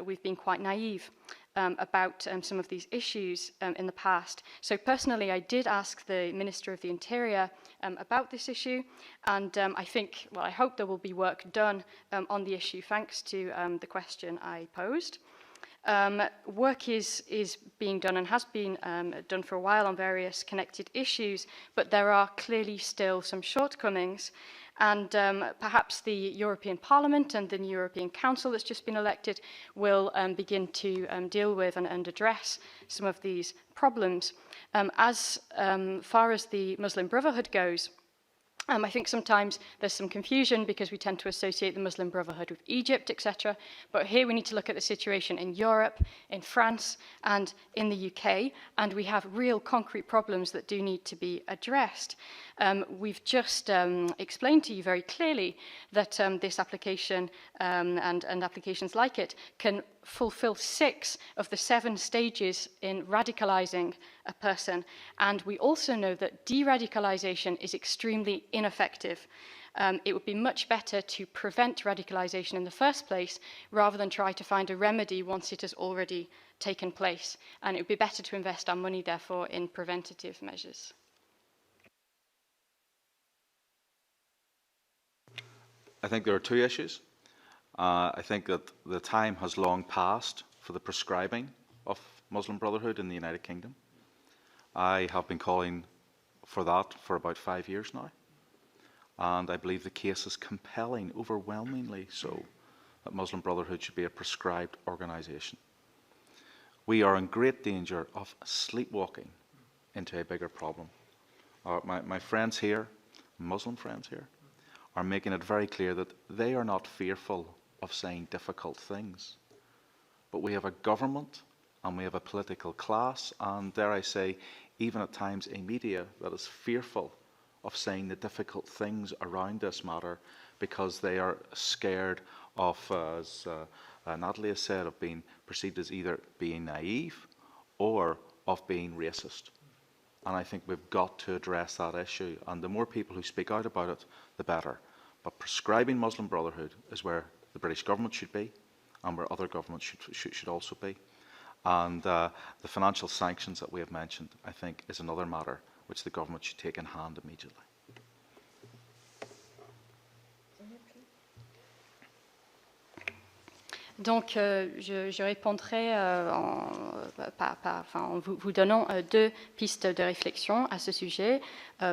We've been quite naive about some of these issues in the past. So personally, I did ask the Minister of the Interior about this issue, and I hope there will be work done on the issue thanks to the question I posed. Work is being done and has been done for a while on various connected issues, but there are clearly still some shortcomings. And perhaps the European Parliament and the new European Council that's just been elected will begin to deal with and address some of these problems. As far as the Muslim Brotherhood goes, I think sometimes there's some confusion because we tend to associate the Muslim Brotherhood with Egypt, etc. But here we need to look at the situation in Europe, in France, and in the UK, and we have real concrete problems that do need to be addressed. We've just explained to you very clearly that this application and applications like it can fulfill 6 of the 7 stages in radicalizing a person. And we also know that de-radicalization is extremely ineffective. It would be much better to prevent radicalization in the first place rather than try to find a remedy once it has already taken place. And it would be better to invest our money, therefore, in preventative measures. I think there are 2 issues. I think that the time has long passed for the prescribing of Muslim Brotherhood in the United Kingdom. I have been calling for that for about 5 years now. And I believe the case is compelling, overwhelmingly so, that Muslim Brotherhood should be a prescribed organisation. We are in great danger of sleepwalking into a bigger problem. My friends here, Muslim friends here, are making it very clear that they are not fearful of saying difficult things. But we have a government and we have a political class and, dare I say, even at times a media that is fearful of saying the difficult things around this matter because they are scared of, as Natalie has said, of being perceived as either being naive or of being racist. And I think we've got to address that issue. And the more people who speak out about it, the better. But prescribing Muslim Brotherhood is where the British government should be and where other governments should also be. And the financial sanctions that we have mentioned, I think, is another matter which the government should take in hand immediately. Donc, je répondrai en vous donnant 2 pistes de réflexion à ce sujet.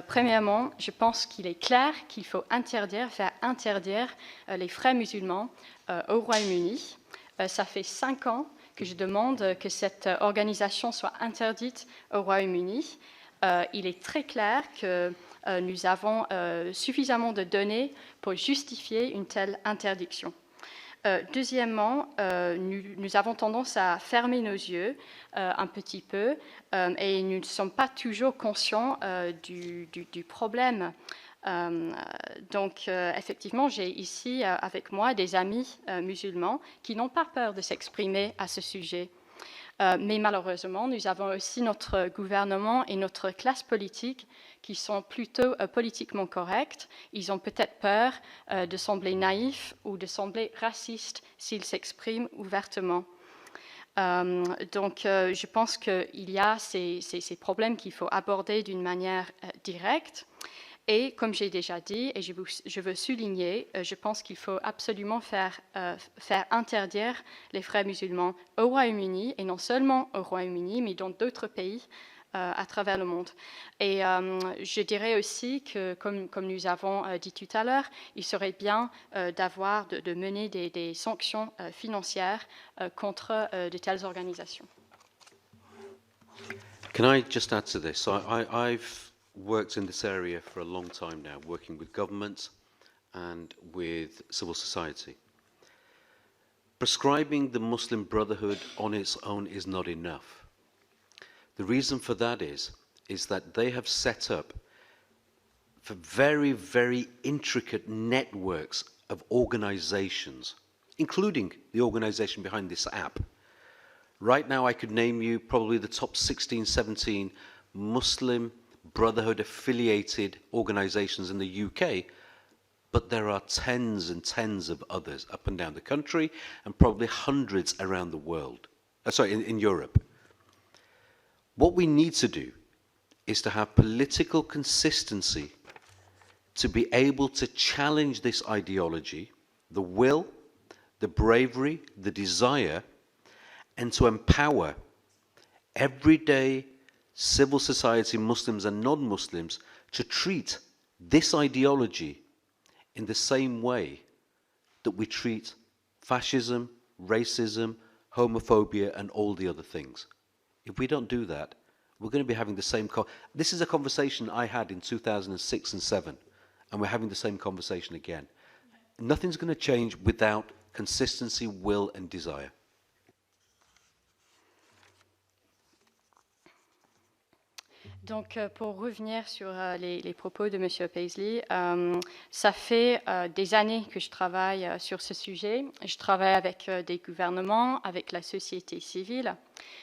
Premièrement, je pense qu'il est clair qu'il faut faire interdire les frères musulmans au Royaume-Uni. Ça fait 5 ans que je demande que cette organisation soit interdite au Royaume-Uni. Il est très clair que nous avons suffisamment de données pour justifier une telle interdiction. Deuxièmement, nous avons tendance à fermer nos yeux un petit peu et nous ne sommes pas toujours conscients du problème. Donc, effectivement, j'ai ici avec moi des amis musulmans qui n'ont pas peur de s'exprimer à ce sujet. Mais malheureusement, nous avons aussi notre gouvernement et notre classe politique qui sont plutôt politiquement corrects. Ils ont peut-être peur de sembler naïfs ou de sembler racistes s'ils s'expriment ouvertement. Donc, je pense qu'il y a ces problèmes qu'il faut aborder d'une manière directe. Et comme j'ai déjà dit, et je veux souligner, je pense qu'il faut absolument faire interdire les frères musulmans au Royaume-Uni, et non seulement au Royaume-Uni, mais dans d'autres pays à travers le monde. Et je dirais aussi que, comme nous avons dit tout à l'heure, il serait bien de mener des sanctions financières contre de telles organisations. Can I just add to this? I've worked in this area for a long time now, working with governments and with civil society. Prescribing the Muslim Brotherhood on its own is not enough. The reason for that is that they have set up for very, very intricate networks of organizations, including the organization behind this app. Right now, I could name you probably the top 16, 17 Muslim Brotherhood affiliated organizations in the UK, but there are tens and tens of others up and down the country and probably hundreds around the world, in Europe. What we need to do is to have political consistency to be able to challenge this ideology, the will, the bravery, the desire, and to empower everyday civil society, Muslims and non-Muslims, to treat this ideology in the same way that we treat fascism, racism, homophobia, and all the other things. If we don't do that, we're going to be having the same... This is a conversation I had in 2006 and 2007, and we're having the same conversation again. Nothing's going to change without consistency, will, and desire. Donc, pour revenir sur les propos de M. Paisley, ça fait des années que je travaille sur ce sujet. Je travaille avec des gouvernements, avec la société civile,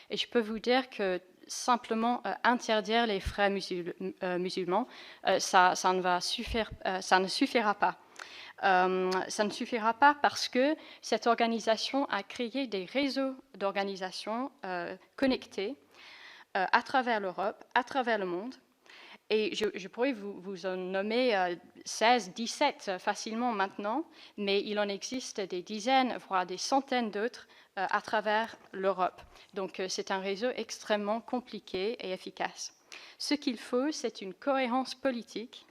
et je peux vous dire que simplement interdire les frères musulmans, ça ne suffira pas. Ça ne suffira pas parce que cette organisation a créé des réseaux d'organisations connectés à travers l'Europe, à travers le monde. Et je pourrais vous en nommer 16, 17 facilement maintenant, mais il en existe des dizaines, voire des centaines d'autres à travers l'Europe. Donc c'est un réseau extrêmement compliqué et efficace. Ce qu'il faut, c'est une cohérence politique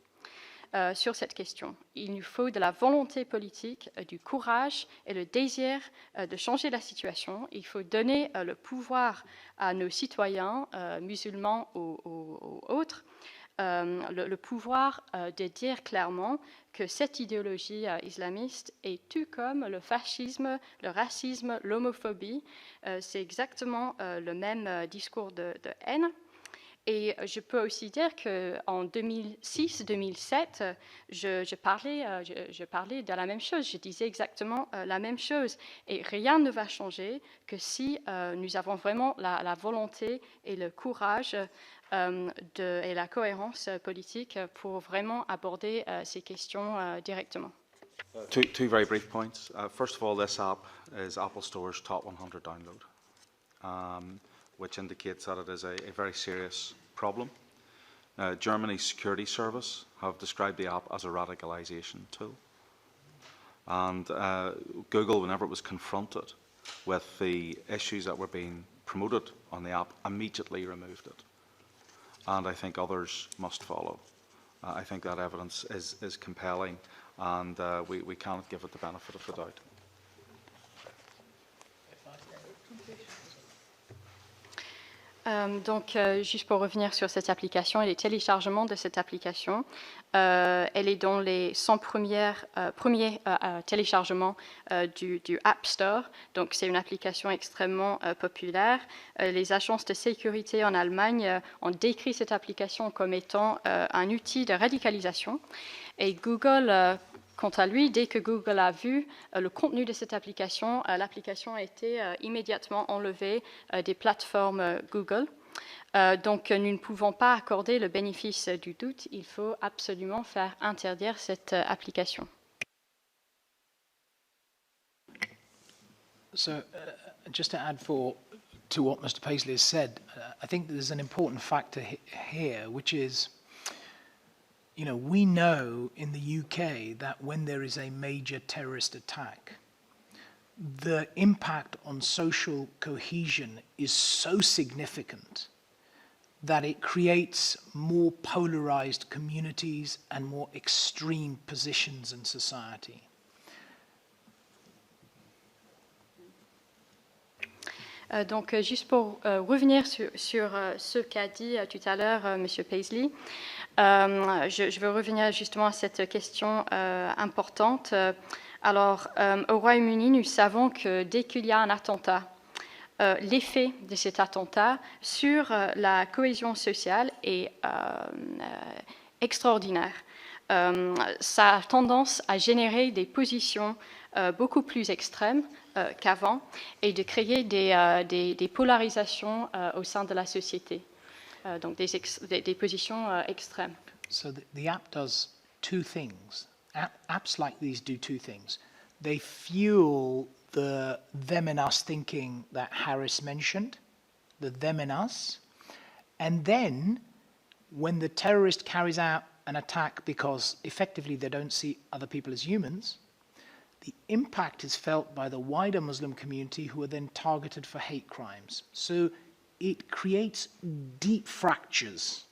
sur cette question. Il nous faut de la volonté politique, du courage et le désir de changer la situation. Il faut donner le pouvoir à nos citoyens, musulmans ou autres, le pouvoir de dire clairement que cette idéologie islamiste est tout comme le fascisme, le racisme, l'homophobie. C'est exactement le même discours de haine. Et je peux aussi dire qu'en 2006-2007, je parlais de la même chose, je disais exactement la même chose. Et rien ne va changer que si nous avons vraiment la volonté et le courage et la cohérence politique pour vraiment aborder ces questions directement. Two very brief points. First of all, this app is Apple Store's top 100 download. Which indicates that it is a very serious problem. Germany's security service have described the app as a radicalization tool. And Google, whenever it was confronted with the issues that were being promoted on the app, immediately removed it. And I think others must follow. I think that evidence is compelling, and we cannot give it the benefit of the doubt. Donc, juste pour revenir sur cette application et les téléchargements de cette application, elle est dans les 100 premiers téléchargements du App Store. Donc, c'est une application extrêmement populaire. Les agences de sécurité en Allemagne ont décrit cette application comme étant un outil de radicalisation. Et Google quant à lui, dès que Google a vu le contenu de cette application, l'application a été immédiatement enlevée des plateformes Google. Donc, nous ne pouvons pas accorder le bénéfice du doute. Il faut absolument faire interdire cette application. So, just to add to what Mr. Paisley has said, I think there's an important factor here, which is, you know, we know in the UK that when there is a major terrorist attack, the impact on social cohesion is so significant that it creates more polarized communities and more extreme positions in society. Donc, juste pour revenir sur ce qu'a dit tout à l'heure M. Paisley, je veux revenir justement à cette question importante. Alors, au Royaume-Uni, nous savons que dès qu'il y a un attentat, l'effet de cet attentat sur la cohésion sociale est extraordinaire. Ça a tendance à générer des positions beaucoup plus extrêmes qu'avant et de créer des polarisations au sein de la société, donc des positions extrêmes. So the app does two things. Apps like these do two things. They fuel the them and us thinking that Harris mentioned, the them and us, and then when the terrorist carries out an attack because effectively they don't see other people as humans, the impact is felt by the wider Muslim community who are then targeted for hate crimes. So it creates deep fractures.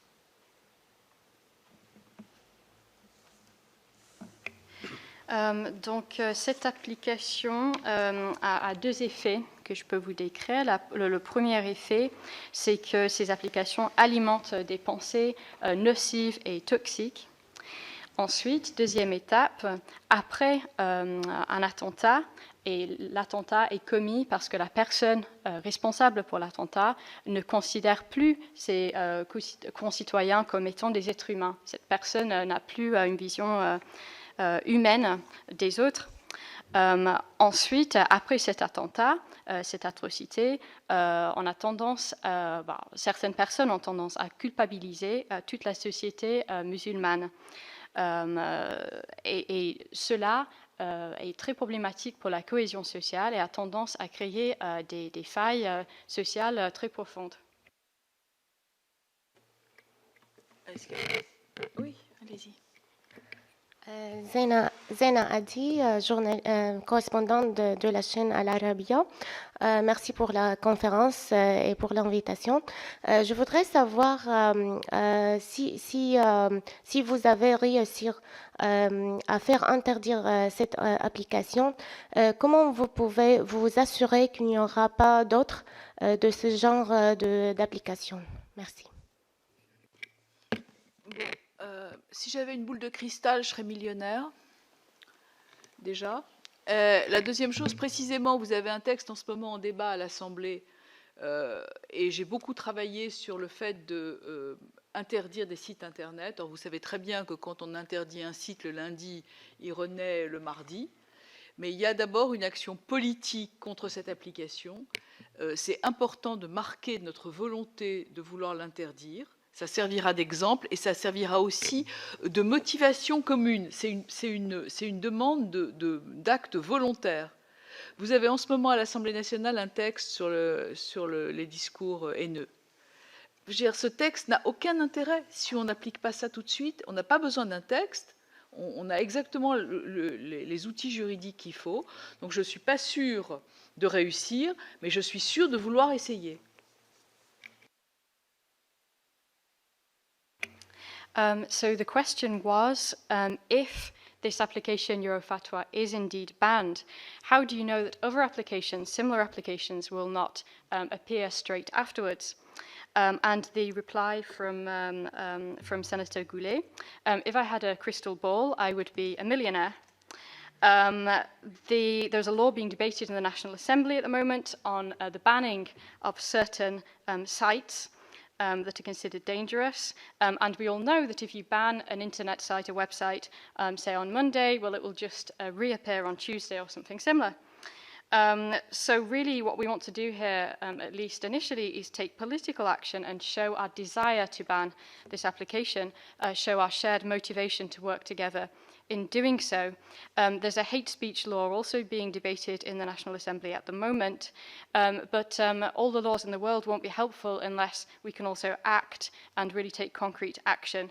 Donc, cette application a deux effets que je peux vous décrire. Le premier effet, c'est que ces applications alimentent des pensées nocives et toxiques. Ensuite, deuxième étape, après un attentat, et l'attentat est commis parce que la personne responsable pour l'attentat ne considère plus ses concitoyens comme étant des êtres humains. Cette personne n'a plus une vision humaine des autres. Ensuite, après cet attentat, cette atrocité, on a tendance, certaines personnes ont tendance à culpabiliser toute la société musulmane. Et cela est très problématique pour la cohésion sociale et a tendance à créer des failles sociales très profondes. Oui, allez-y. Zena Adi, correspondante de la chaîne Al Arabiya. Merci pour la conférence et pour l'invitation. Je voudrais savoir si vous avez réussi à faire interdire cette application, comment vous pouvez vous assurer qu'il n'y aura pas d'autres de ce genre d'applications? Merci. Si j'avais une boule de cristal, je serais millionnaire, déjà. La deuxième chose, précisément, vous avez un texte en ce moment en débat à l'Assemblée, et j'ai beaucoup travaillé sur le fait d'interdire des sites Internet. Or, vous savez très bien que quand on interdit un site le lundi, il renaît le mardi. Mais il y a d'abord une action politique contre cette application. C'est important de marquer notre volonté de vouloir l'interdire. Ça servira d'exemple et ça servira aussi de motivation commune. C'est une demande d'acte volontaire. Vous avez en ce moment à l'Assemblée nationale un texte sur les discours haineux. Je veux dire, ce texte n'a aucun intérêt si on n'applique pas ça tout de suite. On n'a pas besoin d'un texte. On a exactement les outils juridiques qu'il faut. Donc je ne suis pas sûre de réussir, mais je suis sûre de vouloir essayer. So the question was, if this application Eurofatwa is indeed banned, how do you know that other applications, similar applications, will not appear straight afterwards? And the reply from Senator Goulet, if I had a crystal ball, I would be a millionaire. There's a law being debated in the National Assembly at the moment on the banning of certain sites that are considered dangerous. And we all know that if you ban an internet site, a website, say on Monday, well, it will just reappear on Tuesday or something similar. So really what we want to do here, at least initially, is take political action and show our desire to ban this application, show our shared motivation to work together. In doing so, there's a hate speech law also being debated in the National Assembly at the moment, but all the laws in the world won't be helpful unless we can also act and really take concrete action.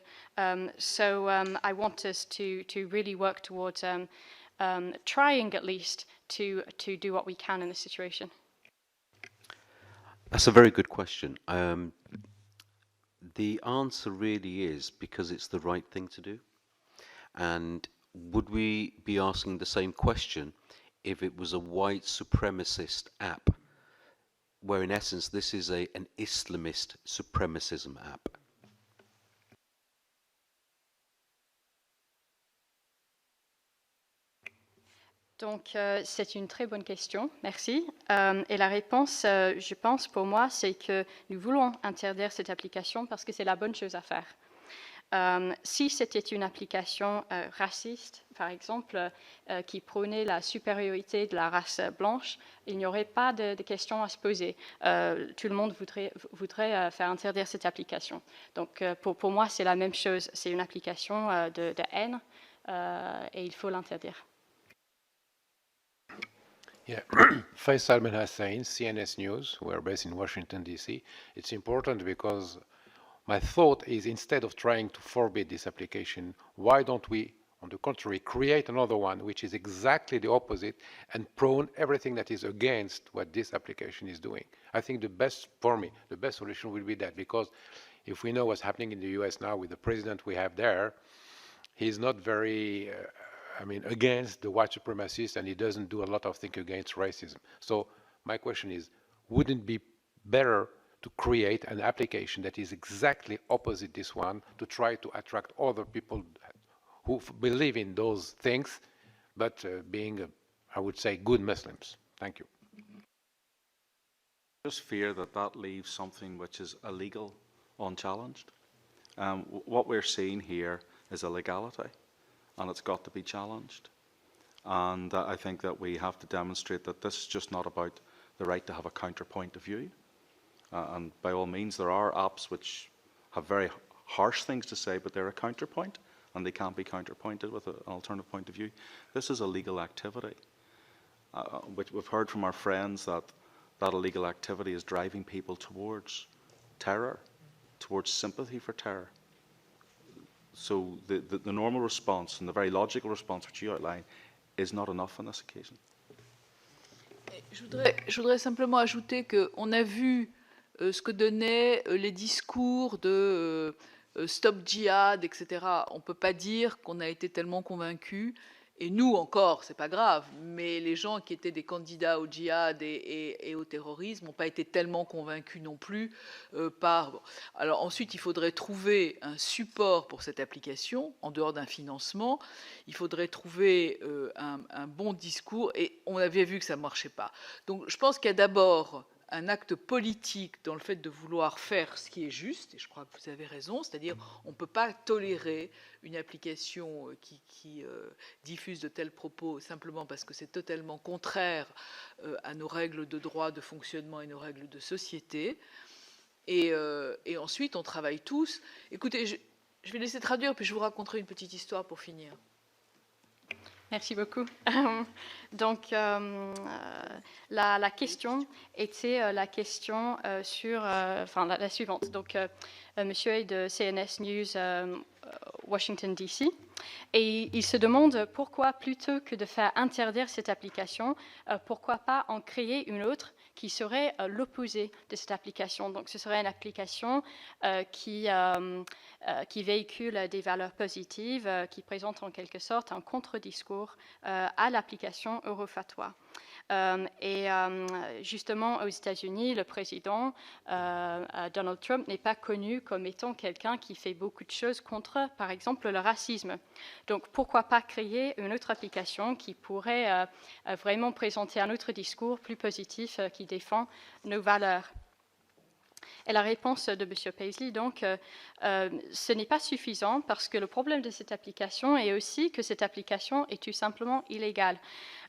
So I want us to really work towards trying at least to do what we can in this situation. That's a very good question. The answer really is because it's the right thing to do. And would we be asking the same question if it was a white supremacist app, where in essence this is an Islamist supremacism app? Donc, c'est une très bonne question, merci. Et la réponse, je pense, pour moi, c'est que nous voulons interdire cette application parce que c'est la bonne chose à faire. Si c'était une application raciste, par exemple, qui prônait la supériorité de la race blanche, il n'y aurait pas de questions à se poser. Tout le monde voudrait faire interdire cette application. Donc, pour moi, c'est la même chose. C'est une application de haine et il faut l'interdire. Yeah, Faisal Ben Hussein, CNS News. We're based in Washington, D.C. It's important because my thought is instead of trying to forbid this application, why don't we, on the contrary, create another one which is exactly the opposite and prone everything that is against what this application is doing? I think the best solution will be that, because if we know what's happening in the US now with the president we have there, he's not very against the white supremacists, and he doesn't do a lot of things against racism. So my question is, wouldn't it be better to create an application that is exactly opposite this one, to try to attract other people who believe in those things, but being, I would say, good Muslims? Thank you. I just fear that leaves something which is illegal unchallenged. What we're seeing here is illegality, and it's got to be challenged. And I think that we have to demonstrate that this is just not about the right to have a counterpoint of view. And by all means, there are apps which have very harsh things to say, but they're a counterpoint, and they can't be counterpointed with an alternative point of view. This is a legal activity, which we've heard from our friends that illegal activity is driving people towards terror, towards sympathy for terror. So the normal response and the very logical response which you outline is not enough on this occasion. Je voudrais simplement ajouter qu'on a vu ce que donnaient les discours de Stop Djihad, etc. On ne peut pas dire qu'on a été tellement convaincus, et nous encore, c'est pas grave, mais les gens qui étaient des candidats au djihad et au terrorisme n'ont pas été tellement convaincus non plus par... Alors ensuite, il faudrait trouver un support pour cette application, en dehors d'un financement. Il faudrait trouver un bon discours, et on avait vu que ça ne marchait pas. Donc je pense qu'il y a d'abord un acte politique dans le fait de vouloir faire ce qui est juste, et je crois que vous avez raison, c'est-à-dire on ne peut pas tolérer une application qui diffuse de tels propos simplement parce que c'est totalement contraire à nos règles de droit, de fonctionnement et nos règles de société. Et ensuite, on travaille tous. Écoutez, je vais laisser traduire, puis je vous raconterai une petite histoire pour finir. Merci beaucoup. Donc, la question était la question sur, la suivante. Donc, monsieur est de CNS News Washington, D.C. Et il se demande pourquoi, plutôt que de faire interdire cette application, pourquoi pas en créer une autre qui serait l'opposé de cette application. Donc, ce serait une application qui véhicule des valeurs positives, qui présente en quelque sorte un contre-discours à l'application Eurofatwa. Et justement, aux États-Unis, le président Donald Trump n'est pas connu comme étant quelqu'un qui fait beaucoup de choses contre, par exemple, le racisme. Donc, pourquoi pas créer une autre application qui pourrait vraiment présenter un autre discours plus positif qui défend nos valeurs. Et la réponse de M. Paisley, donc, ce n'est pas suffisant parce que le problème de cette application est aussi que cette application est tout simplement illégale.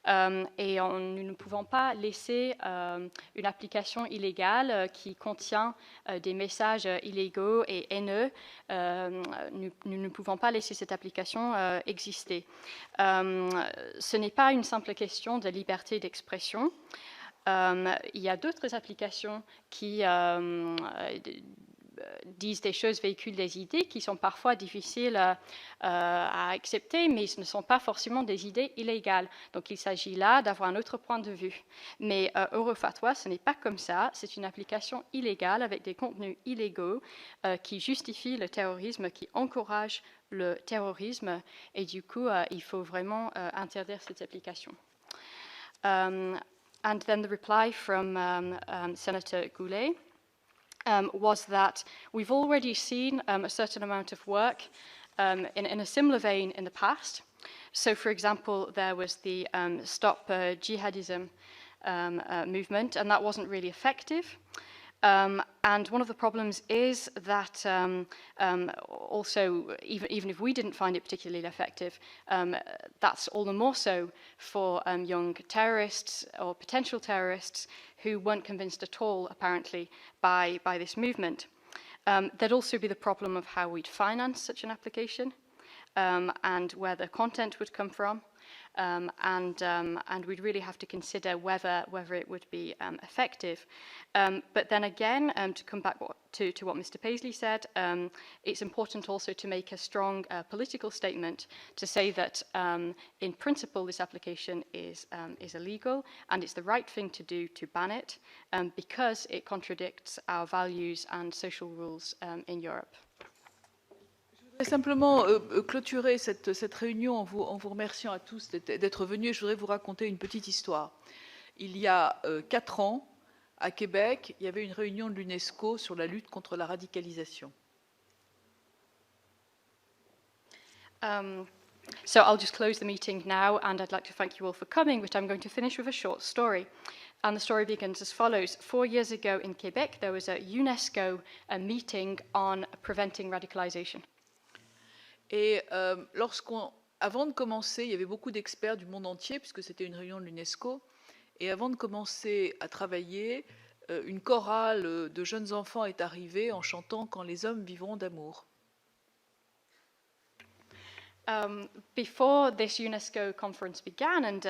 Et nous ne pouvons pas laisser une application illégale qui contient des messages illégaux et haineux. Nous ne pouvons pas laisser cette application exister. Ce n'est pas une simple question de liberté d'expression. Il y a d'autres applications qui disent des choses, véhiculent des idées qui sont parfois difficiles à accepter, mais ce ne sont pas forcément des idées illégales. Donc il s'agit là d'avoir un autre point de vue. Mais Eurofatwa, ce n'est pas comme ça. C'est une application illégale avec des contenus illégaux qui justifient le terrorisme, qui encouragent le terrorisme. Et du coup, il faut vraiment interdire cette application. And then the reply from Senator Goulet was that we've already seen a certain amount of work in a similar vein in the past. So, for example, there was the Stop Jihadism movement, and that wasn't really effective. And one of the problems is that also, even if we didn't find it particularly effective, that's all the more so for young terrorists or potential terrorists who weren't convinced at all, apparently, by this movement. There'd also be the problem of how we'd finance such an application and where the content would come from. And we'd really have to consider whether it would be effective. But then again, to come back to what Mr. Paisley said, it's important also to make a strong political statement to say that, in principle, this application is illegal, and it's the right thing to do to ban it, because it contradicts our values and social rules in Europe. Je voudrais simplement clôturer cette réunion en vous remerciant à tous d'être venus. Je voudrais vous raconter une petite histoire. Il y a 4 ans, à Québec, il y avait une réunion de l'UNESCO sur la lutte contre la radicalisation. So I'll just close the meeting now, and I'd like to thank you all for coming, but I'm going to finish with a short story. And the story begins as follows. 4 years ago in Quebec, there was a UNESCO meeting on preventing radicalization. Et avant de commencer, il y avait beaucoup d'experts du monde entier, puisque c'était une réunion de l'UNESCO. Et avant de commencer à travailler, une chorale de jeunes enfants est arrivée en chantant « Quand les hommes vivront d'amour ». Before this UNESCO conference began, and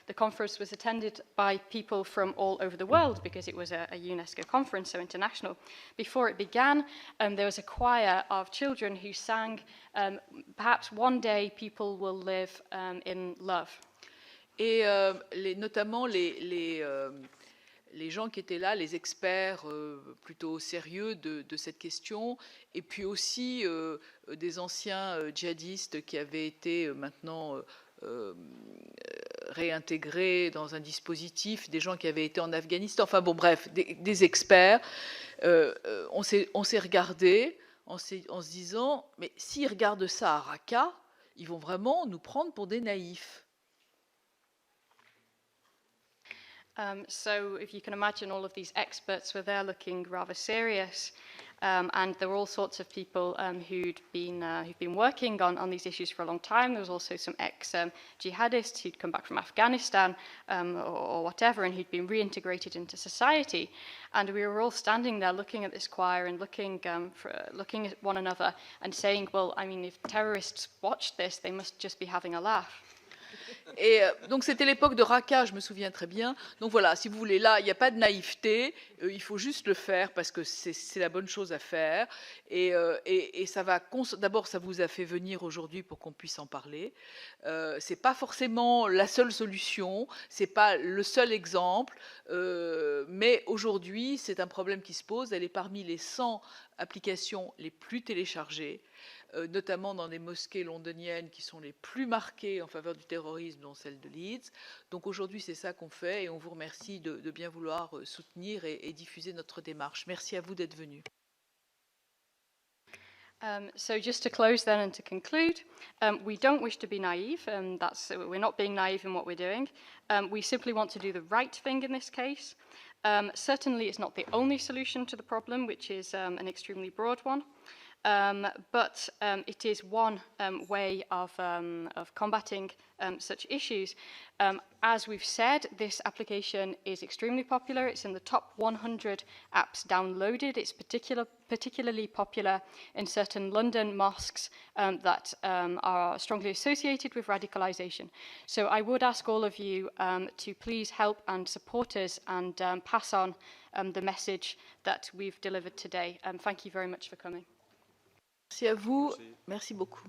the conference was attended by people from all over the world because it was a UNESCO conference, so international. Before it began, there was a choir of children who sang, perhaps one day people will live in love. Et notamment les gens qui étaient là, les experts plutôt sérieux de cette question, et puis aussi des anciens djihadistes qui avaient été maintenant réintégrés dans un dispositif, des gens qui avaient été en Afghanistan, enfin bon bref, des experts. On s'est regardé en se disant, mais s'ils regardent ça à Raqqa, ils vont vraiment nous prendre pour des naïfs. So if you can imagine, all of these experts were there looking rather serious, and there were all sorts of people who'd been working on these issues for a long time. There was also some ex-jihadists who'd come back from Afghanistan or whatever, and who'd been reintegrated into society. And we were all standing there looking at this choir and looking at one another and saying, well, I mean, if terrorists watched this, they must just be having a laugh. Et donc c'était l'époque de Raqqa, je me souviens très bien. Donc voilà, si vous voulez, là, il n'y a pas de naïveté, il faut juste le faire parce que c'est la bonne chose à faire. Et ça va, d'abord, ça vous a fait venir aujourd'hui pour qu'on puisse en parler. C'est pas forcément la seule solution, c'est pas le seul exemple, mais aujourd'hui, c'est un problème qui se pose. Elle est parmi les 100 applications les plus téléchargées, notamment dans des mosquées londoniennes qui sont les plus marquées en faveur du terrorisme, dont celle de Leeds. Donc aujourd'hui, c'est ça qu'on fait et on vous remercie de bien vouloir soutenir et diffuser notre démarche. Merci à vous d'être venus. So just to close then and to conclude, we don't wish to be naive, and we're not being naive in what we're doing. We simply want to do the right thing in this case. Certainly it's not the only solution to the problem, which is an extremely broad one, but it is one way of combating such issues. As we've said, this application is extremely popular. It's in the top 100 apps downloaded. It's particularly popular in certain London mosques that are strongly associated with radicalization. So I would ask all of you to please help and support us and pass on the message that we've delivered today. Thank you very much for coming. Merci à vous. Merci beaucoup.